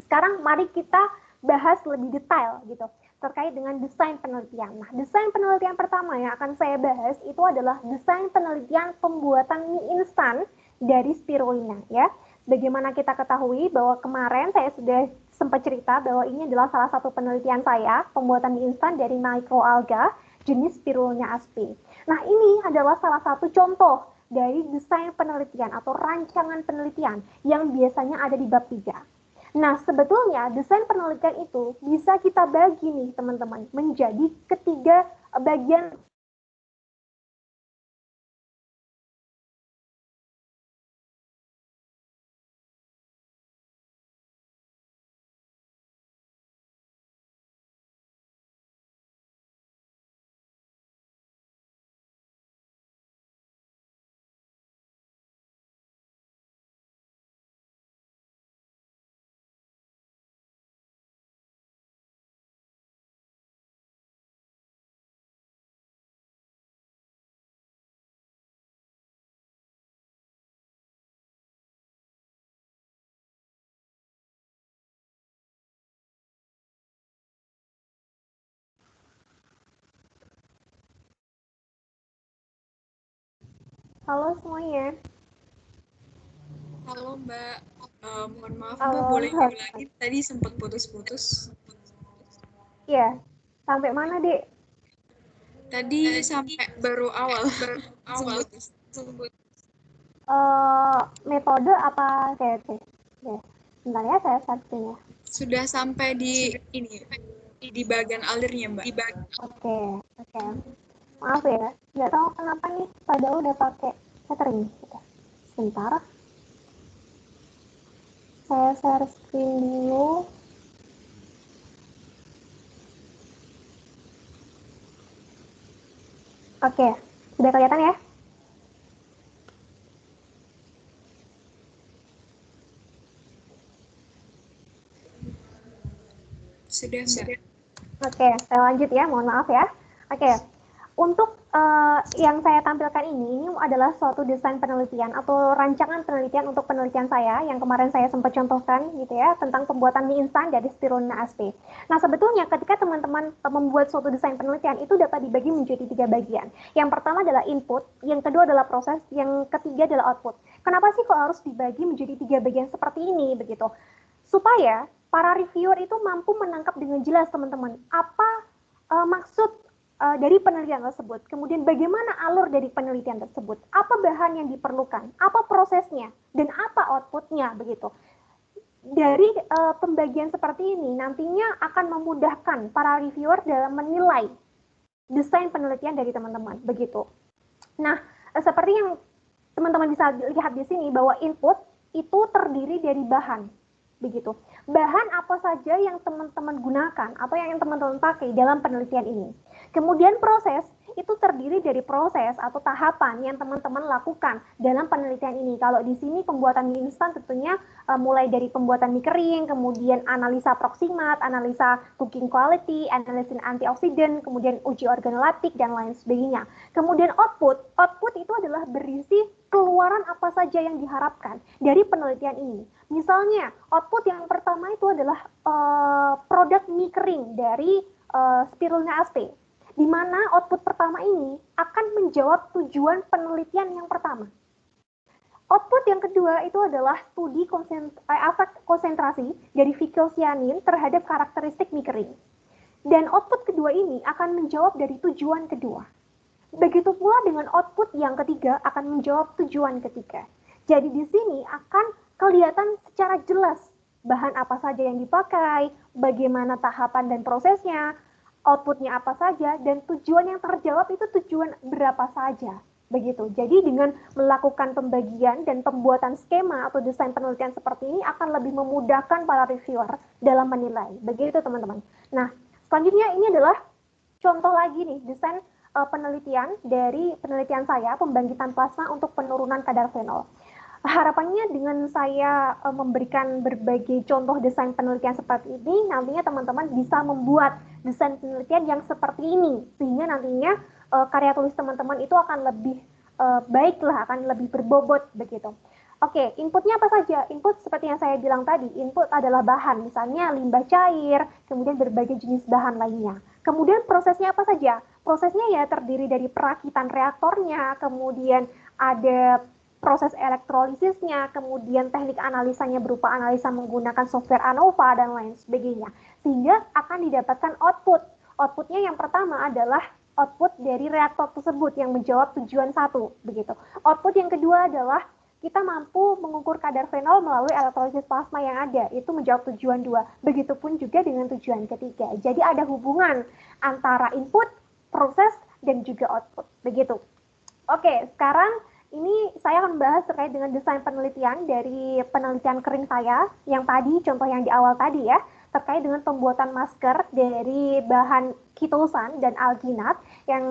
sekarang mari kita bahas lebih detail gitu terkait dengan desain penelitian. Nah, desain penelitian pertama yang akan saya bahas itu adalah desain penelitian pembuatan mie instan dari spirulina ya. Bagaimana kita ketahui bahwa kemarin saya sudah sempat cerita bahwa ini adalah salah satu penelitian saya, pembuatan mie instan dari mikroalga, jenis spirulina asp. Nah, ini adalah salah satu contoh dari desain penelitian atau rancangan penelitian yang biasanya ada di bab 3. Nah, sebetulnya desain penelitian itu bisa kita bagi nih teman-teman menjadi ketiga bagian. Halo semuanya. Halo Mbak, mohon maaf Halo. Mbak, boleh diulangi tadi sempat putus-putus. Iya, sampai mana, Dek? Tadi sampai baru awal. Sebut. Metode apa CT? Ya, bentar ya, saya searching ya. Sudah sampai di ini, di bagian alirnya Mbak. Oke. Maaf ya, nggak tahu kenapa nih, padahal udah pakai catering. Sebentar. Saya share screen dulu. Oke, sudah kelihatan ya? Sudah Mbak. Oke, saya lanjut ya, mohon maaf ya. Oke, untuk yang saya tampilkan ini adalah suatu desain penelitian atau rancangan penelitian untuk penelitian saya yang kemarin saya sempat contohkan gitu ya, tentang pembuatan mie instan dari spirulina asp. Nah, sebetulnya ketika teman-teman membuat suatu desain penelitian itu dapat dibagi menjadi 3 bagian. Yang pertama adalah input, yang kedua adalah proses, yang ketiga adalah output. Kenapa sih kok harus dibagi menjadi 3 bagian seperti ini begitu? Supaya para reviewer itu mampu menangkap dengan jelas teman-teman apa maksud dari penelitian tersebut, kemudian bagaimana alur dari penelitian tersebut, apa bahan yang diperlukan, apa prosesnya, dan apa outputnya begitu. Dari pembagian seperti ini nantinya akan memudahkan para reviewer dalam menilai desain penelitian dari teman-teman begitu. Nah, seperti yang teman-teman bisa lihat di sini bahwa input itu terdiri dari bahan begitu. Bahan apa saja yang teman-teman gunakan atau yang teman-teman pakai dalam penelitian ini. Kemudian proses itu terdiri dari proses atau tahapan yang teman-teman lakukan dalam penelitian ini. Kalau di sini pembuatan mie instan tentunya mulai dari pembuatan mie kering, kemudian analisa proximat, analisa cooking quality, analisis antioksidan, kemudian uji organoleptik dan lain sebagainya. Kemudian output itu adalah berisi keluaran apa saja yang diharapkan dari penelitian ini. Misalnya, output yang pertama itu adalah produk mie kering dari spirulina asp, di mana output pertama ini akan menjawab tujuan penelitian yang pertama. Output yang kedua itu adalah studi efek konsentrasi dari vicylcyanin terhadap karakteristik mie kering. Dan output kedua ini akan menjawab dari tujuan kedua. Begitu pula dengan output yang ketiga akan menjawab tujuan ketiga. Jadi di sini akan kelihatan secara jelas bahan apa saja yang dipakai, bagaimana tahapan dan prosesnya, outputnya apa saja, dan tujuan yang terjawab itu tujuan berapa saja. Begitu. Jadi dengan melakukan pembagian dan pembuatan skema atau desain penelitian seperti ini akan lebih memudahkan para reviewer dalam menilai. Begitu teman-teman. Nah, selanjutnya ini adalah contoh lagi nih, desain penelitian dari penelitian saya, pembangkitan plasma untuk penurunan kadar fenol. Harapannya dengan saya memberikan berbagai contoh desain penelitian seperti ini, nantinya teman-teman bisa membuat desain penelitian yang seperti ini, sehingga nantinya karya tulis teman-teman itu akan lebih baiklah, akan lebih berbobot begitu. Oke, inputnya apa saja? Input seperti yang saya bilang tadi, input adalah bahan, misalnya limbah cair, kemudian berbagai jenis bahan lainnya. Kemudian prosesnya apa saja? Prosesnya ya terdiri dari perakitan reaktornya, kemudian ada proses elektrolisisnya, kemudian teknik analisanya berupa analisa menggunakan software ANOVA dan lain sebagainya. Sehingga akan didapatkan output. Outputnya yang pertama adalah output dari reaktor tersebut yang menjawab tujuan 1, begitu. Output yang kedua adalah kita mampu mengukur kadar fenol melalui elektrolisis plasma yang ada, itu menjawab tujuan 2. Begitupun juga dengan tujuan ketiga. Jadi ada hubungan antara input, proses, dan juga output, begitu. Oke, sekarang ini saya akan membahas terkait dengan desain penelitian dari penelitian kering saya, yang tadi, contoh yang di awal tadi ya, terkait dengan pembuatan masker dari bahan kitosan dan alginat yang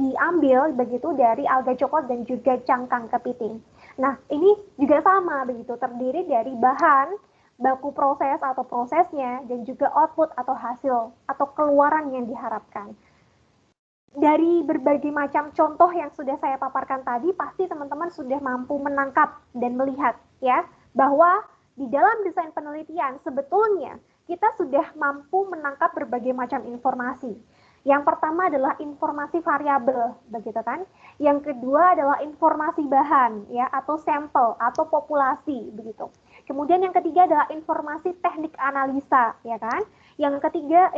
diambil begitu dari alga coklat dan juga cangkang kepiting. Nah, ini juga sama begitu, terdiri dari bahan, baku proses atau prosesnya, dan juga output atau hasil atau keluaran yang diharapkan. Dari berbagai macam contoh yang sudah saya paparkan tadi, pasti teman-teman sudah mampu menangkap dan melihat ya, bahwa di dalam desain penelitian sebetulnya kita sudah mampu menangkap berbagai macam informasi. Yang pertama adalah informasi variabel, begitu kan? Yang kedua adalah informasi bahan ya, atau sampel atau populasi, begitu. Kemudian yang ketiga adalah informasi teknik analisa, ya kan? Yang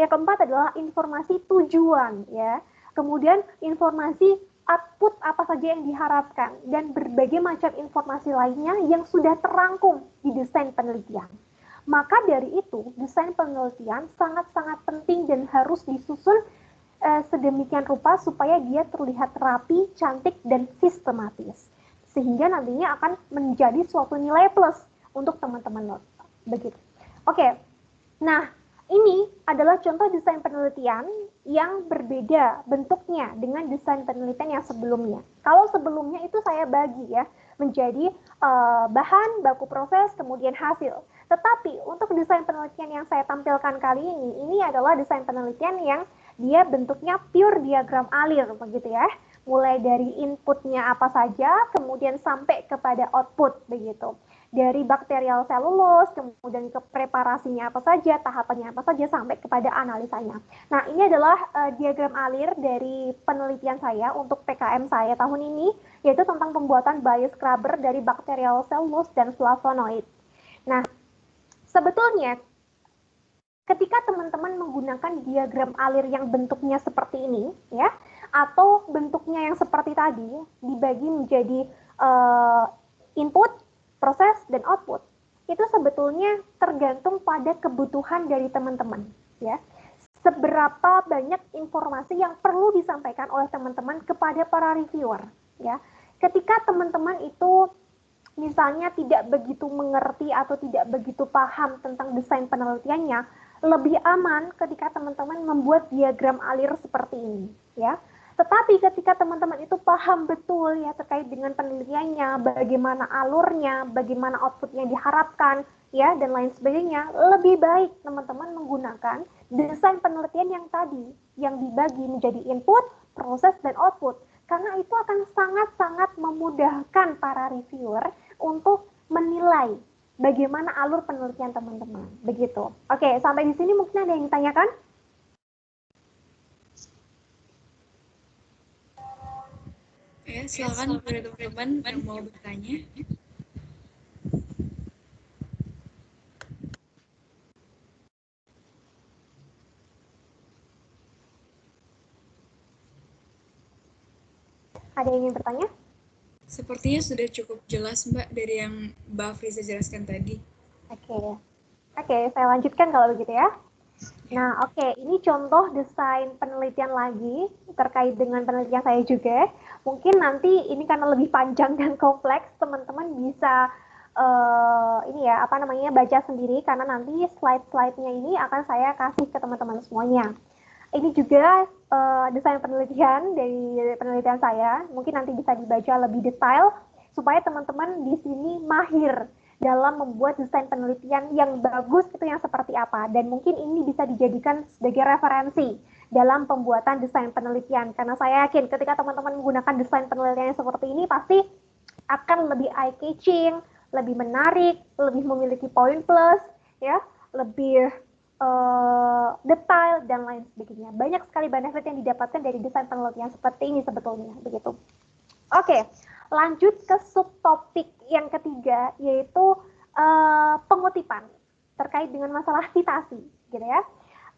keempat adalah informasi tujuan ya. Kemudian informasi output apa saja yang diharapkan, dan berbagai macam informasi lainnya yang sudah terangkum di desain penelitian. Maka dari itu, desain penelitian sangat-sangat penting dan harus disusun sedemikian rupa supaya dia terlihat rapi, cantik, dan sistematis. Sehingga nantinya akan menjadi suatu nilai plus untuk teman-teman. Begitu. Oke, nah ini adalah contoh desain penelitian yang berbeda bentuknya dengan desain penelitian yang sebelumnya. Kalau sebelumnya itu saya bagi ya menjadi bahan, baku proses, kemudian hasil. Tetapi untuk desain penelitian yang saya tampilkan kali ini adalah desain penelitian yang dia bentuknya pure diagram alir, begitu ya. Mulai dari inputnya apa saja, kemudian sampai kepada output, begitu. Dari bakterial selulose, kemudian ke preparasinya apa saja, tahapannya apa saja, sampai kepada analisanya. Nah, ini adalah diagram alir dari penelitian saya untuk PKM saya tahun ini, yaitu tentang pembuatan bioscrubber dari bakterial selulose dan flavonoid. Nah, sebetulnya ketika teman-teman menggunakan diagram alir yang bentuknya seperti ini, ya, atau bentuknya yang seperti tadi, dibagi menjadi input, proses, dan output, itu sebetulnya tergantung pada kebutuhan dari teman-teman, ya. Seberapa banyak informasi yang perlu disampaikan oleh teman-teman kepada para reviewer, ya. Ketika teman-teman itu misalnya tidak begitu mengerti atau tidak begitu paham tentang desain penelitiannya, lebih aman ketika teman-teman membuat diagram alir seperti ini, ya. Tetapi ketika teman-teman itu paham betul ya terkait dengan penelitiannya, bagaimana alurnya, bagaimana output yang diharapkan, ya, dan lain sebagainya, lebih baik teman-teman menggunakan desain penelitian yang tadi, yang dibagi menjadi input, proses, dan output. Karena itu akan sangat-sangat memudahkan para reviewer untuk menilai bagaimana alur penelitian teman-teman. Begitu. Oke, sampai di sini mungkin ada yang ditanyakan? Ya, silakan kepada teman-teman yang mau bertanya. Ada yang ingin bertanya? Sepertinya sudah cukup jelas, Mbak, dari yang Mbak Friza jelaskan tadi. Oke, saya lanjutkan kalau begitu ya. Nah, oke, ini contoh desain penelitian lagi terkait dengan penelitian saya juga. Mungkin nanti ini karena lebih panjang dan kompleks, teman-teman bisa ini ya, baca sendiri karena nanti slide-slide-nya ini akan saya kasih ke teman-teman semuanya. Ini juga desain penelitian dari penelitian saya. Mungkin nanti bisa dibaca lebih detail supaya teman-teman di sini mahir dalam membuat desain penelitian yang bagus itu yang seperti apa, dan mungkin ini bisa dijadikan sebagai referensi dalam pembuatan desain penelitian, karena saya yakin ketika teman-teman menggunakan desain penelitian yang seperti ini pasti akan lebih eye-catching, lebih menarik, lebih memiliki poin plus, ya, lebih detail, dan lain sebagainya. Banyak sekali benefit yang didapatkan dari desain penelitian seperti ini sebetulnya, begitu. Oke. Lanjut ke subtopik yang ketiga, yaitu pengutipan terkait dengan masalah citasi, gitu ya.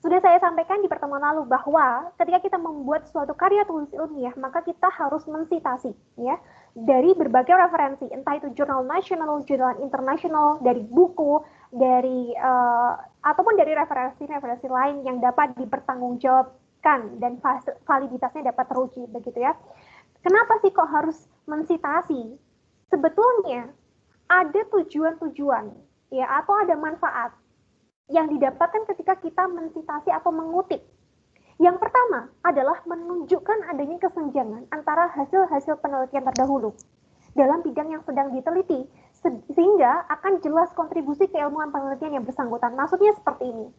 Sudah saya sampaikan di pertemuan lalu bahwa ketika kita membuat suatu karya tulis ilmiah, maka kita harus mensitasi ya dari berbagai referensi, entah itu jurnal nasional, jurnal internasional, dari buku, dari ataupun dari referensi-referensi lain yang dapat dipertanggungjawabkan dan validitasnya dapat teruji begitu ya. Kenapa sih kok harus mensitasi? Sebetulnya ada tujuan-tujuan ya atau ada manfaat yang didapatkan ketika kita mensitasi atau mengutip. Yang pertama adalah menunjukkan adanya kesenjangan antara hasil-hasil penelitian terdahulu dalam bidang yang sedang diteliti, sehingga akan jelas kontribusi keilmuan penelitian yang bersangkutan. Maksudnya seperti ini.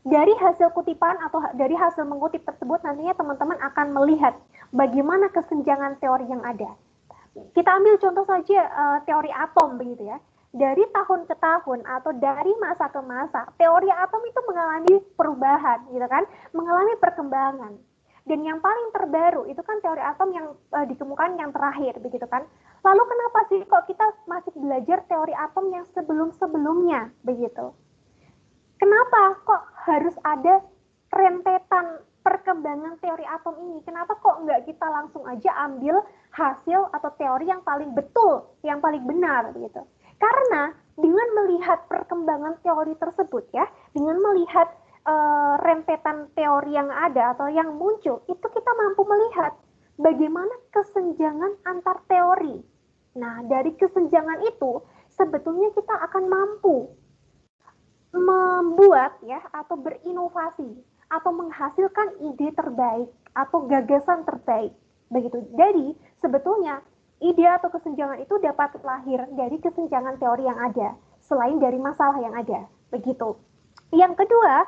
Dari hasil kutipan atau dari hasil mengutip tersebut, nantinya teman-teman akan melihat bagaimana kesenjangan teori yang ada. Kita ambil contoh saja teori atom begitu ya. Dari tahun ke tahun atau dari masa ke masa, teori atom itu mengalami perubahan, gitu kan, mengalami perkembangan. Dan yang paling terbaru itu kan teori atom yang ditemukan yang terakhir, begitu kan. Lalu kenapa sih kok kita masih belajar teori atom yang sebelum-sebelumnya, begitu? Kenapa kok harus ada rentetan perkembangan teori atom ini? Kenapa kok nggak kita langsung aja ambil hasil atau teori yang paling betul, yang paling benar, begitu? Karena dengan melihat perkembangan teori tersebut ya, dengan melihat rentetan teori yang ada atau yang muncul, itu kita mampu melihat bagaimana kesenjangan antar teori. Nah, dari kesenjangan itu sebetulnya kita akan mampu membuat ya atau berinovasi atau menghasilkan ide terbaik atau gagasan terbaik. Begitu. Jadi, sebetulnya ide atau kesenjangan itu dapat lahir dari kesenjangan teori yang ada, selain dari masalah yang ada. Begitu. Yang kedua,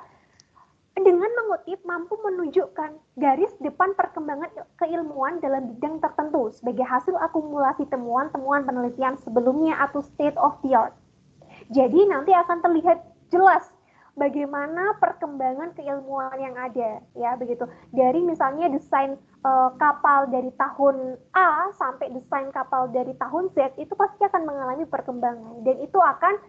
dengan mengutip mampu menunjukkan garis depan perkembangan keilmuan dalam bidang tertentu sebagai hasil akumulasi temuan-temuan penelitian sebelumnya atau state of the art. Jadi nanti akan terlihat jelas bagaimana perkembangan keilmuan yang ada, ya begitu. Dari misalnya desain kapal dari tahun A sampai desain kapal dari tahun Z itu pasti akan mengalami perkembangan dan itu akan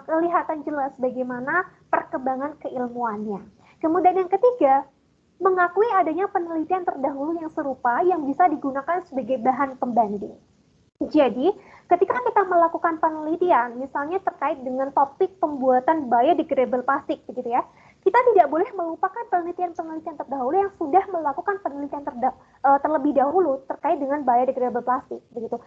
kelihatan jelas bagaimana perkembangan keilmuannya. Kemudian yang ketiga, mengakui adanya penelitian terdahulu yang serupa yang bisa digunakan sebagai bahan pembanding. Jadi, ketika kita melakukan penelitian, misalnya terkait dengan topik pembuatan biodegradable plastik, begitu ya, kita tidak boleh melupakan penelitian-penelitian terdahulu yang sudah melakukan penelitian terlebih dahulu terkait dengan biodegradable plastik, begitu.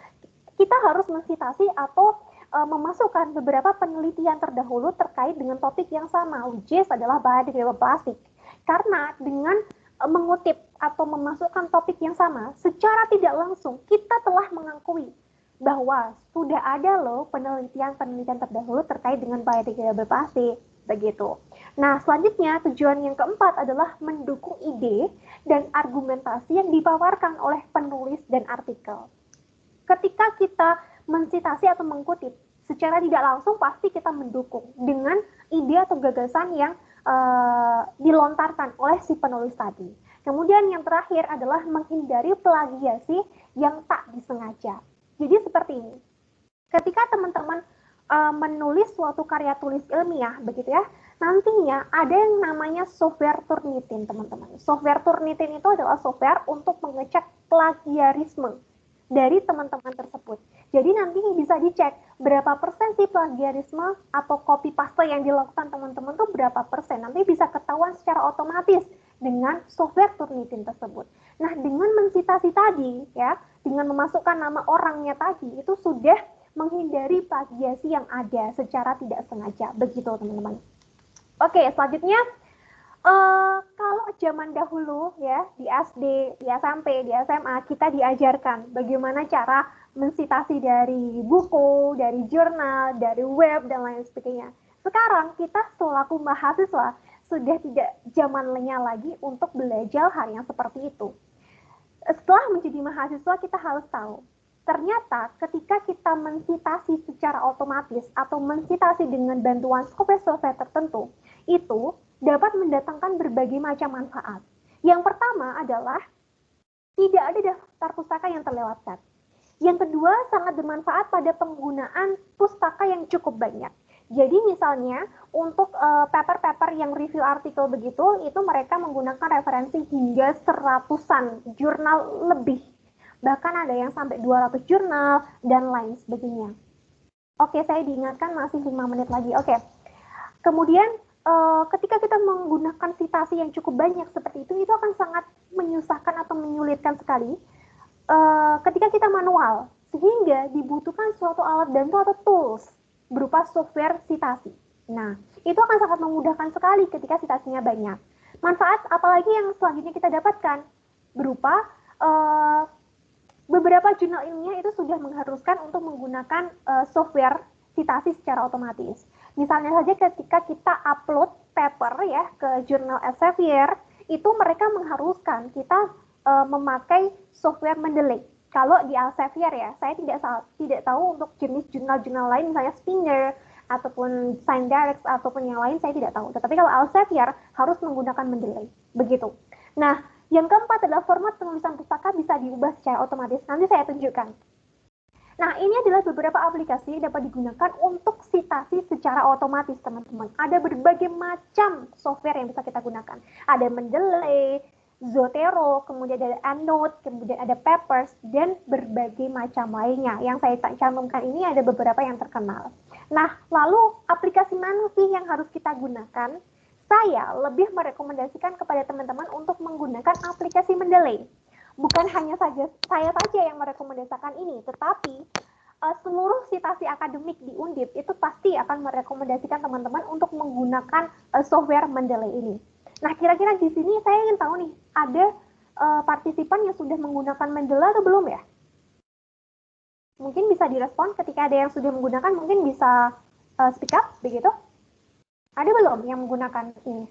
Kita harus mensitasi atau memasukkan beberapa penelitian terdahulu terkait dengan topik yang sama, which is adalah biodegradable plastik. Karena dengan mengutip atau memasukkan topik yang sama, secara tidak langsung kita telah mengakui bahwa sudah ada loh penelitian-penelitian terdahulu terkait dengan biodegradable plastik, begitu. Nah, selanjutnya tujuan yang keempat adalah mendukung ide dan argumentasi yang dipaparkan oleh penulis dan artikel. Ketika kita mensitasi atau mengkutip, secara tidak langsung pasti kita mendukung dengan ide atau gagasan yang dilontarkan oleh si penulis tadi. Kemudian yang terakhir adalah menghindari plagiasi yang tak disengaja. Jadi seperti ini. Ketika teman-teman menulis suatu karya tulis ilmiah, begitu ya, nantinya ada yang namanya software Turnitin, teman-teman. Software Turnitin itu adalah software untuk mengecek plagiarisme dari teman-teman tersebut. Jadi nanti bisa dicek berapa persen sih plagiarisme atau copy paste yang dilakukan teman-teman tuh berapa persen. Nanti bisa ketahuan secara otomatis dengan software Turnitin tersebut. Nah, dengan mensitasi tadi ya, dengan memasukkan nama orangnya tadi itu sudah menghindari plagiasi yang ada secara tidak sengaja. Begitu, teman-teman. Oke, selanjutnya kalau zaman dahulu ya di SD, di SMP, di SMA kita diajarkan bagaimana cara mensitasi dari buku, dari jurnal, dari web dan lain sebagainya. Sekarang kita selaku mahasiswa sudah tidak zamannya lagi untuk belajar hal yang seperti itu. Setelah menjadi mahasiswa kita harus tahu, ternyata ketika kita mensitasi secara otomatis atau mensitasi dengan bantuan software tertentu, itu dapat mendatangkan berbagai macam manfaat. Yang pertama adalah tidak ada daftar pustaka yang terlewatkan. Yang kedua, sangat bermanfaat pada penggunaan pustaka yang cukup banyak. Jadi misalnya untuk paper-paper yang review artikel begitu, itu mereka menggunakan referensi hingga 100-an jurnal lebih. Bahkan ada yang sampai 200 jurnal dan lain sebagainya. Oke, saya diingatkan masih 5 menit lagi. Oke. Kemudian ketika kita menggunakan citasi yang cukup banyak seperti itu akan sangat menyusahkan atau menyulitkan sekali ketika kita manual, sehingga dibutuhkan suatu alat bantu atau tools berupa software citasi. Nah, itu akan sangat memudahkan sekali ketika citasinya banyak. Manfaat apalagi yang selanjutnya kita dapatkan berupa beberapa jurnal ilmiah itu sudah mengharuskan untuk menggunakan software citasi secara otomatis. Misalnya saja ketika kita upload paper ya ke jurnal Elsevier, itu mereka mengharuskan kita memakai software Mendeley. Kalau di Elsevier ya, saya tidak tahu untuk jenis jurnal-jurnal lain, misalnya Springer ataupun ScienceDirect ataupun yang lain saya tidak tahu. Tetapi kalau Elsevier harus menggunakan Mendeley, begitu. Nah, yang keempat adalah format penulisan pustaka bisa diubah secara otomatis. Nanti saya tunjukkan. Nah, ini adalah beberapa aplikasi yang dapat digunakan untuk citasi secara otomatis, teman-teman. Ada berbagai macam software yang bisa kita gunakan. Ada Mendeley, Zotero, kemudian ada EndNote, kemudian ada Papers, dan berbagai macam lainnya. Yang saya cantumkan ini ada beberapa yang terkenal. Nah, lalu aplikasi mana sih yang harus kita gunakan? Saya lebih merekomendasikan kepada teman-teman untuk menggunakan aplikasi Mendeley. Bukan hanya saja saya saja yang merekomendasikan ini, tetapi seluruh citasi akademik di Undip itu pasti akan merekomendasikan teman-teman untuk menggunakan software Mendeley ini. Nah, kira-kira di sini saya ingin tahu nih, ada partisipan yang sudah menggunakan Mendeley atau belum ya? Mungkin bisa direspon ketika ada yang sudah menggunakan, mungkin bisa speak up, begitu? Ada belum yang menggunakan ini?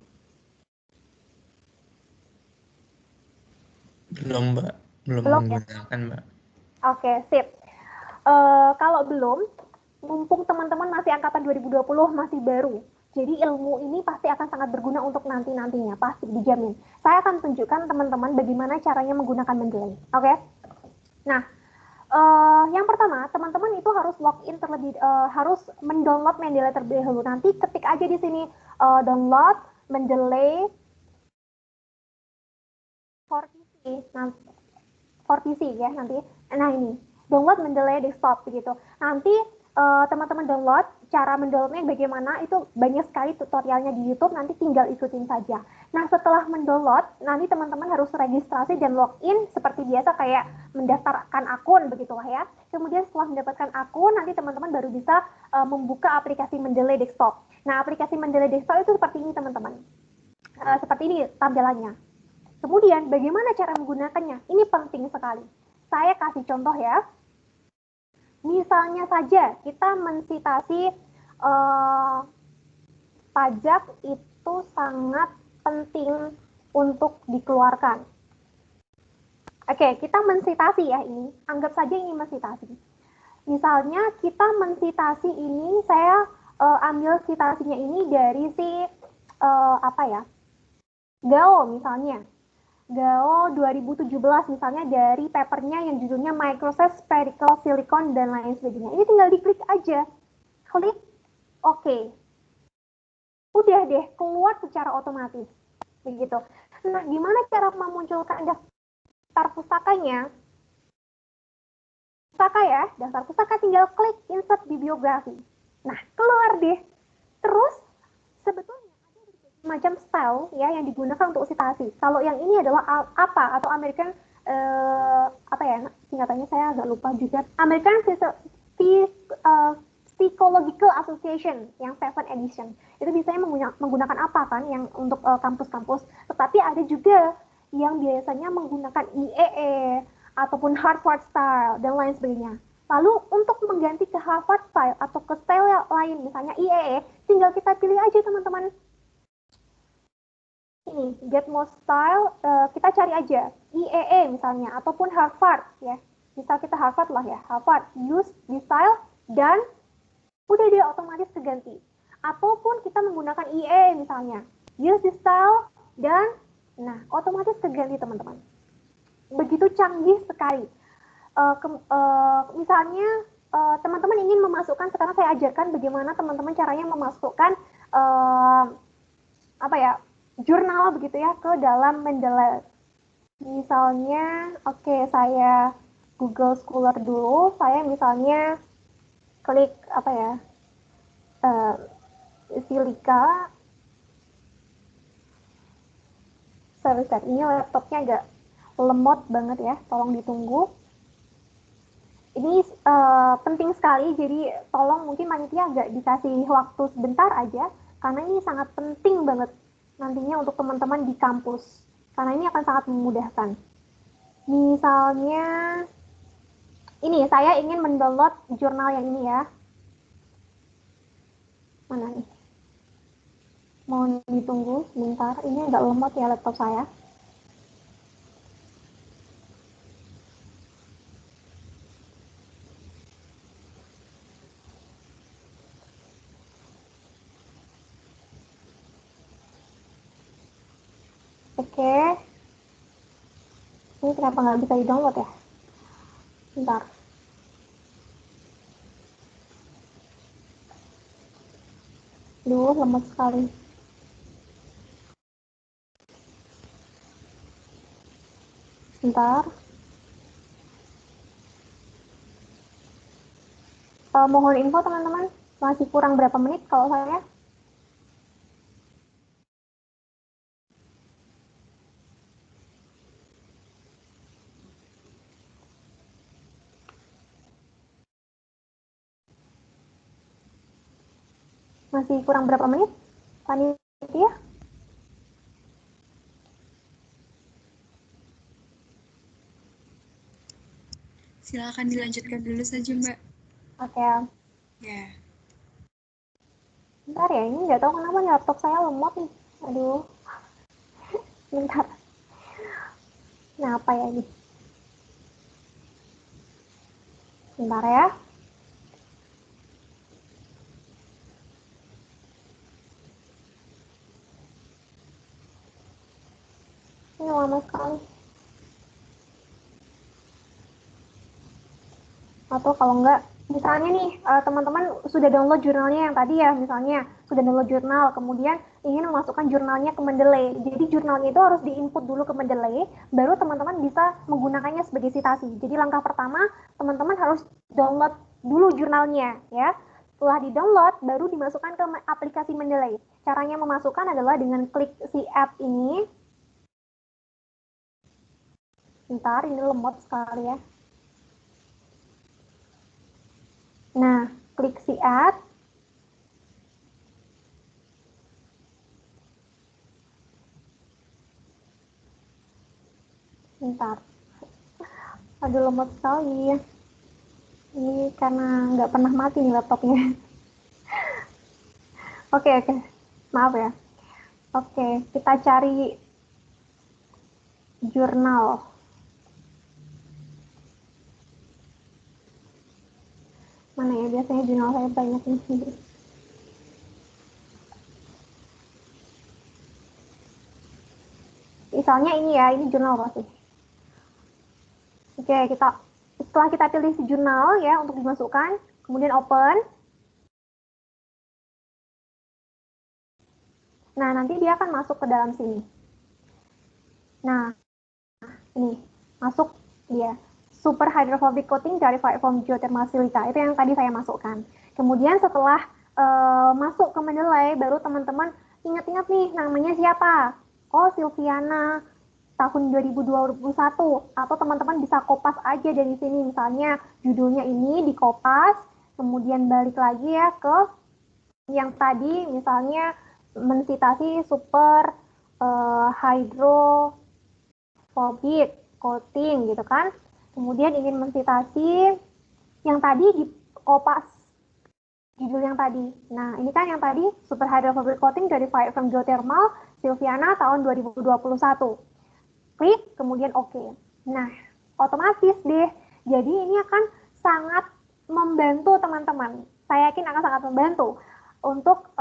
Belum, Mbak. Belum menggunakan, Mbak. Oke, sip. Kalau belum, mumpung teman-teman masih angkatan 2020, masih baru. Jadi ilmu ini pasti akan sangat berguna untuk nanti-nantinya, pasti dijamin. Saya akan tunjukkan teman-teman bagaimana caranya menggunakan Mendeley. Oke? Nah, yang pertama, teman-teman itu harus login harus mendownload Mendeley terlebih dahulu. Nanti ketik aja di sini download Mendeley for PC. Nah, for PC ya nanti. Nah ini, download Mendeley desktop begitu. Nanti teman-teman download, cara mendownloadnya bagaimana itu banyak sekali tutorialnya di YouTube, nanti tinggal ikutin saja. Nah, setelah mendownload, nanti teman-teman harus registrasi dan login seperti biasa kayak mendaftarkan akun begitulah ya. Kemudian setelah mendapatkan akun, nanti teman-teman baru bisa membuka aplikasi Mendeley desktop. Nah, aplikasi Mendeley desktop itu seperti ini teman-teman. Seperti ini tampilannya. Kemudian bagaimana cara menggunakannya? Ini penting sekali. Saya kasih contoh ya. Misalnya saja kita mensitasi pajak itu sangat penting untuk dikeluarkan. Oke, kita mensitasi ya ini. Anggap saja ini mensitasi. Misalnya kita mensitasi ini, saya ambil citasinya ini dari si GAO misalnya. GAO 2017 misalnya dari papernya yang judulnya Microsoft Spherical Silicon dan lain sebagainya. Ini tinggal diklik aja. Klik OK. Udah deh, keluar secara otomatis. Begitu. Nah, gimana cara memunculkan daftar pustakanya? Pustaka ya, daftar pustaka tinggal klik insert bibliografi. Nah, keluar deh. Terus, sebetulnya macam style ya yang digunakan untuk citasi. Kalau yang ini adalah APA atau American singkatannya saya agak lupa juga. American Psychological Association yang 7 edition. Itu biasanya menggunakan apa kan yang untuk kampus-kampus. Tetapi ada juga yang biasanya menggunakan IEE ataupun Harvard style dan lain sebagainya. Lalu untuk mengganti ke Harvard style atau ke style lain misalnya IEE, tinggal kita pilih aja teman-teman. Ini get more style, kita cari aja IEE misalnya ataupun Harvard ya, misal kita Harvard lah ya, Harvard use this style dan udah dia otomatis keganti. Ataupun kita menggunakan IEE misalnya use this style dan nah otomatis keganti teman-teman. Begitu canggih sekali. Misalnya teman-teman ingin memasukkan, sekarang saya ajarkan bagaimana teman-teman caranya memasukkan jurnal begitu ya ke dalam Mendeley. Misalnya, saya Google Scholar dulu, saya misalnya klik Silika. Bentar, ini laptopnya agak lemot banget ya, tolong ditunggu. Ini penting sekali, jadi tolong mungkin panitia agak dikasih waktu sebentar aja, karena ini sangat penting banget nantinya untuk teman-teman di kampus, karena ini akan sangat memudahkan. Misalnya, ini saya ingin mendownload jurnal yang ini ya. Mana nih? Mohon ditunggu sebentar, ini agak lemot ya laptop saya. Oke. Ini kenapa nggak bisa di-download ya? Bentar. Duh, lemot sekali. Bentar. Mohon info teman-teman, masih kurang berapa menit kalau saya? Masih kurang berapa menit? Panitia? Silakan dilanjutkan dulu saja, Mbak. Oke. Ya. Bentar ya, ini nggak tahu kenapa nih laptop saya lemot nih. Aduh. Bentar. Nah, apa ya ini? Bentar ya. Ini lama sekali. Atau kalau enggak, misalnya nih teman-teman sudah download jurnalnya yang tadi ya, misalnya sudah download jurnal, kemudian ingin memasukkan jurnalnya ke Mendeley. Jadi jurnalnya itu harus diinput dulu ke Mendeley, baru teman-teman bisa menggunakannya sebagai citasi. Jadi langkah pertama, teman-teman harus download dulu jurnalnya ya. Setelah di-download, baru dimasukkan ke aplikasi Mendeley. Caranya memasukkan adalah dengan klik si app ini. Bentar, ini lemot sekali ya. Nah, klik si add. Bentar. Aduh, lemot sekali. Ini karena nggak pernah mati nih laptopnya. Oke. Maaf ya. Oke, kita cari jurnal. Mana ya, biasanya jurnal saya banyak nih. Misalnya ini ya, ini jurnal pasti. Oke, setelah kita pilih si jurnal ya untuk dimasukkan, kemudian open. Nah, nanti dia akan masuk ke dalam sini. Nah, ini masuk dia. Super hydrophobic coating derived from geothermal silica. Itu yang tadi saya masukkan. Kemudian setelah masuk ke Mendeley, baru teman-teman ingat-ingat nih namanya siapa? Oh, Silviana tahun 2021. Atau teman-teman bisa kopas aja dari sini. Misalnya judulnya ini dikopas, kemudian balik lagi ya ke yang tadi, misalnya mensitasi super hydrophobic coating gitu kan. Kemudian ingin mensitasi yang tadi di kopas judul yang tadi. Nah, ini kan yang tadi super hydrophobic coating dari Fire from Geothermal Silviana tahun 2021. Klik, kemudian oke. Nah, otomatis deh. Jadi ini akan sangat membantu teman-teman. Saya yakin akan sangat membantu untuk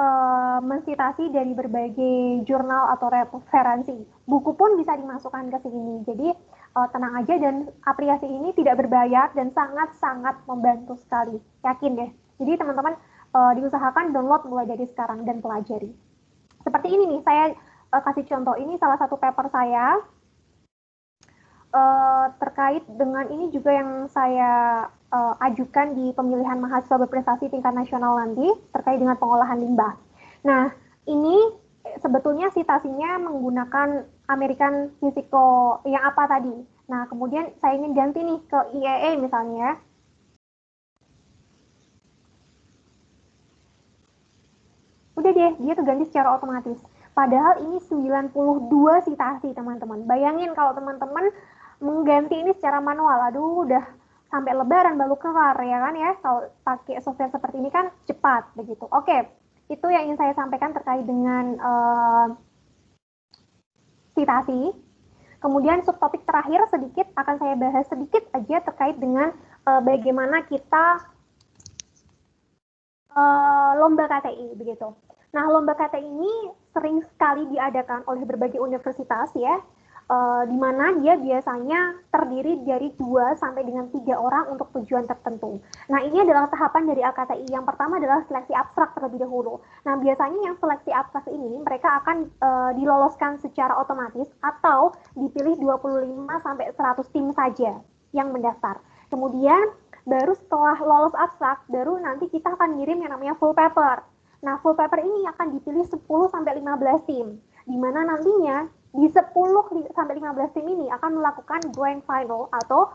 mensitasi dari berbagai jurnal atau referensi. Buku pun bisa dimasukkan ke sini. Jadi tenang aja, dan aplikasi ini tidak berbayar dan sangat-sangat membantu sekali. Yakin deh. Jadi teman-teman diusahakan download mulai dari sekarang dan pelajari. Seperti ini nih, saya kasih contoh. Ini salah satu paper saya terkait dengan ini juga yang saya ajukan di pemilihan mahasiswa berprestasi tingkat nasional nanti terkait dengan pengolahan limbah. Nah, ini sebetulnya citasinya menggunakan American Physical yang apa tadi. Nah, kemudian saya ingin ganti nih ke IEE misalnya. Udah deh, dia keganti secara otomatis. Padahal ini 92 citasi, teman-teman. Bayangin kalau teman-teman mengganti ini secara manual. Aduh, udah sampai lebaran baru kelar ya kan ya. Kalau pakai software seperti ini kan cepat begitu. Oke, itu yang ingin saya sampaikan terkait dengan citasi. Kemudian subtopik terakhir sedikit akan saya bahas sedikit aja terkait dengan bagaimana kita lomba KTI begitu. Nah, lomba KTI ini sering sekali diadakan oleh berbagai universitas ya, di mana dia biasanya terdiri dari 2 sampai dengan 3 orang untuk tujuan tertentu. Nah, ini adalah tahapan dari LKTI. Yang pertama adalah seleksi abstrak terlebih dahulu. Nah, biasanya yang seleksi abstrak ini mereka akan diloloskan secara otomatis atau dipilih 25 sampai 100 tim saja yang mendaftar. Kemudian baru setelah lolos abstrak, baru nanti kita akan ngirim yang namanya full paper. Nah, full paper ini akan dipilih 10 sampai 15 tim, di mana nantinya di 10 sampai 15 tim ini akan melakukan grand final atau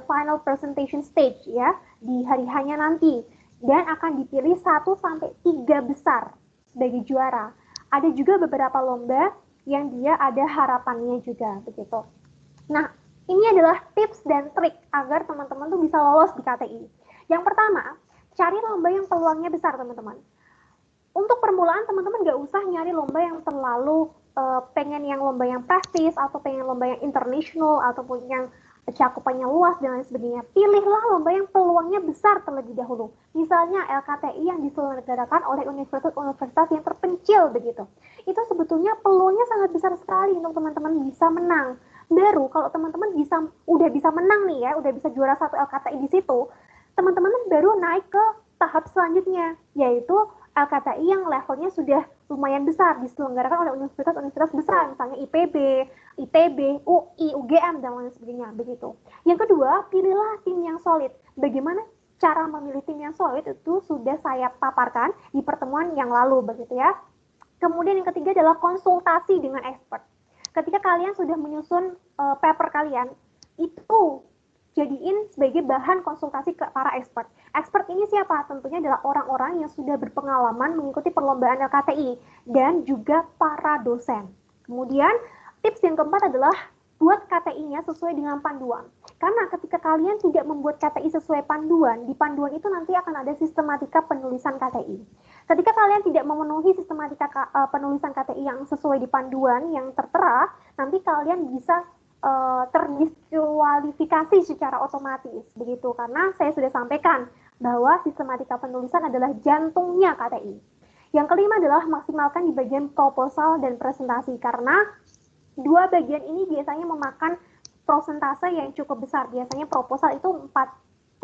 final presentation stage ya di hari hanya nanti, dan akan dipilih 1 sampai 3 besar sebagai juara. Ada juga beberapa lomba yang dia ada harapannya juga begitu. Nah, ini adalah tips dan trik agar teman-teman tuh bisa lolos di KTI. Yang pertama, cari lomba yang peluangnya besar, teman-teman. Untuk permulaan, teman-teman nggak usah nyari lomba yang terlalu pengen yang lomba yang prestis, atau pengen lomba yang international, ataupun yang cakupannya luas, dan lain sebagainya. Pilihlah lomba yang peluangnya besar terlebih dahulu. Misalnya LKTI yang diselenggarakan oleh universitas-universitas yang terpencil begitu. Itu sebetulnya peluangnya sangat besar sekali untuk teman-teman bisa menang. Baru kalau teman-teman udah bisa menang nih ya, udah bisa juara 1 LKTI di situ, teman-teman baru naik ke tahap selanjutnya, yaitu LKTI yang levelnya sudah lumayan besar, diselenggarakan oleh universitas-universitas besar, misalnya IPB, ITB, UI, UGM, dan lain sebagainya, begitu. Yang kedua, pilihlah tim yang solid. Bagaimana cara memilih tim yang solid itu sudah saya paparkan di pertemuan yang lalu, begitu ya. Kemudian yang ketiga adalah konsultasi dengan expert. Ketika kalian sudah menyusun paper kalian, itu jadiin sebagai bahan konsultasi ke para expert. Expert ini siapa? Tentunya adalah orang-orang yang sudah berpengalaman mengikuti perlombaan LKTI dan juga para dosen. Kemudian tips yang keempat adalah buat KTI-nya sesuai dengan panduan. Karena ketika kalian tidak membuat KTI sesuai panduan, di panduan itu nanti akan ada sistematika penulisan KTI. Ketika kalian tidak memenuhi sistematika penulisan KTI yang sesuai di panduan yang tertera, nanti kalian bisa terdiskualifikasi secara otomatis begitu, karena saya sudah sampaikan bahwa sistematika penulisan adalah jantungnya KTI. Yang kelima adalah maksimalkan di bagian proposal dan presentasi, karena dua bagian ini biasanya memakan prosentase yang cukup besar. Biasanya proposal itu 40%,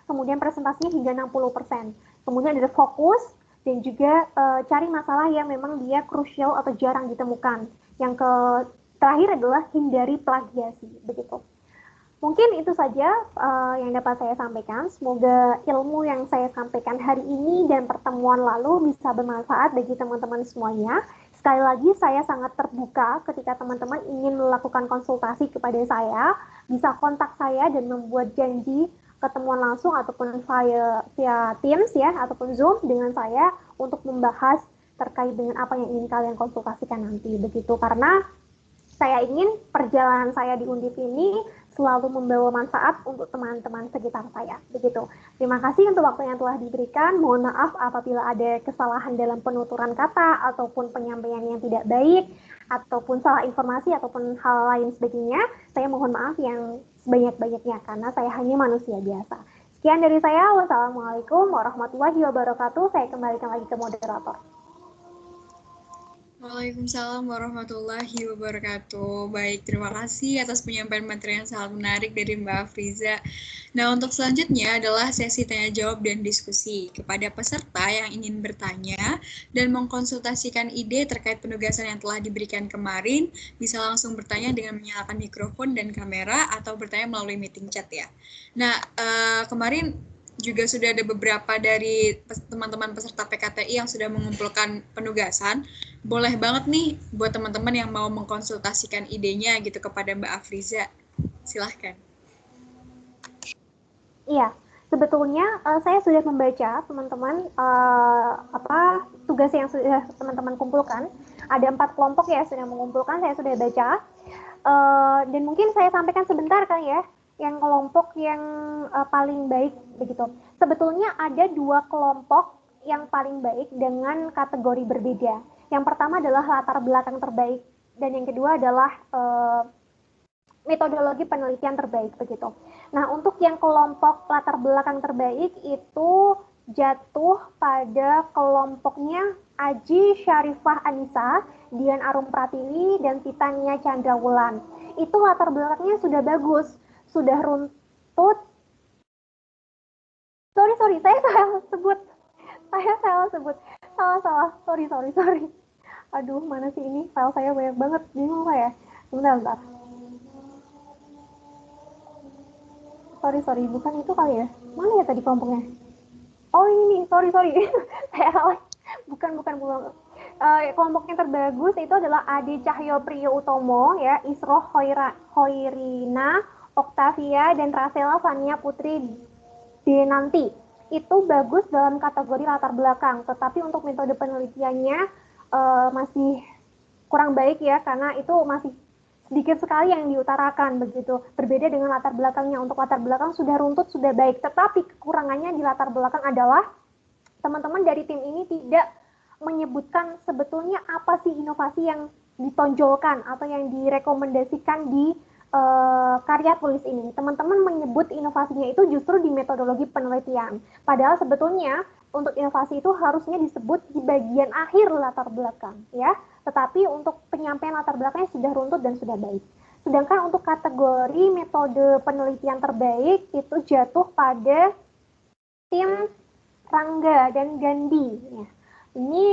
kemudian presentasinya hingga 60%. Kemudian ada fokus dan juga cari masalah yang memang dia krusial atau jarang ditemukan. Yang terakhir adalah hindari plagiasi, begitu. Mungkin itu saja yang dapat saya sampaikan. Semoga ilmu yang saya sampaikan hari ini dan pertemuan lalu bisa bermanfaat bagi teman-teman semuanya. Sekali lagi, saya sangat terbuka ketika teman-teman ingin melakukan konsultasi kepada saya. Bisa kontak saya dan membuat janji ketemuan langsung ataupun via Teams ya, ataupun Zoom dengan saya untuk membahas terkait dengan apa yang ingin kalian konsultasikan nanti. Begitu, karena saya ingin perjalanan saya di Undip ini selalu membawa manfaat untuk teman-teman sekitar saya. Begitu. Terima kasih untuk waktu yang telah diberikan. Mohon maaf apabila ada kesalahan dalam penuturan kata ataupun penyampaian yang tidak baik, ataupun salah informasi ataupun hal lain sebagainya. Saya mohon maaf yang sebanyak-banyaknya karena saya hanya manusia biasa. Sekian dari saya. Wassalamualaikum warahmatullahi wabarakatuh. Saya kembalikan lagi ke moderator. Waalaikumsalam warahmatullahi wabarakatuh. Baik, terima kasih atas penyampaian materi yang sangat menarik dari Mbak Afriza. Nah, untuk selanjutnya adalah sesi tanya jawab dan diskusi. Kepada peserta yang ingin bertanya dan mengkonsultasikan ide terkait penugasan yang telah diberikan kemarin, bisa langsung bertanya dengan menyalakan mikrofon dan kamera atau bertanya melalui meeting chat ya. Nah, kemarin juga sudah ada beberapa dari teman-teman peserta PKTI yang sudah mengumpulkan penugasan. Boleh banget nih buat teman-teman yang mau mengkonsultasikan idenya gitu kepada Mbak Afriza. Silahkan. Iya, sebetulnya saya sudah membaca teman-teman tugas yang sudah teman-teman kumpulkan. Ada 4 kelompok ya sudah mengumpulkan, saya sudah baca. Dan mungkin saya sampaikan sebentar kali ya, yang kelompok yang paling baik begitu. Sebetulnya ada 2 kelompok yang paling baik dengan kategori berbeda. Yang pertama adalah latar belakang terbaik, dan yang kedua adalah metodologi penelitian terbaik begitu. Nah, untuk yang kelompok latar belakang terbaik itu jatuh pada kelompoknya Aji Syarifah Anissa, Dian Arum Pratiwi, dan Titania Chandrawulan. Itu latar belakangnya sudah bagus, sudah runtut. Sorry, saya salah sebut. Salah. Sorry. Aduh, mana sih ini? File saya banyak banget, bingung saya. Sebentar. Sorry, bukan itu kali ya? Mana ya tadi kelompoknya? Oh ini, sorry. Saya salah. Bukan. Kelompok yang terbagus itu adalah Ade Cahyo Priyo Utomo, ya, Isroh Hoirina, Oktavia, dan Rasela Fania Putri Denanti. Itu bagus dalam kategori latar belakang, tetapi untuk metode penelitiannya masih kurang baik ya, karena itu masih sedikit sekali yang diutarakan begitu. Berbeda dengan latar belakangnya. Untuk latar belakang sudah runtut, sudah baik, tetapi kekurangannya di latar belakang adalah teman-teman dari tim ini tidak menyebutkan sebetulnya apa sih inovasi yang ditonjolkan atau yang direkomendasikan di karya tulis ini. Teman-teman menyebut inovasinya itu justru di metodologi penelitian. Padahal sebetulnya untuk inovasi itu harusnya disebut di bagian akhir latar belakang, ya. Tetapi untuk penyampaian latar belakangnya sudah runtut dan sudah baik. Sedangkan untuk kategori metode penelitian terbaik itu jatuh pada tim Rangga dan Gandhi. Ya. Ini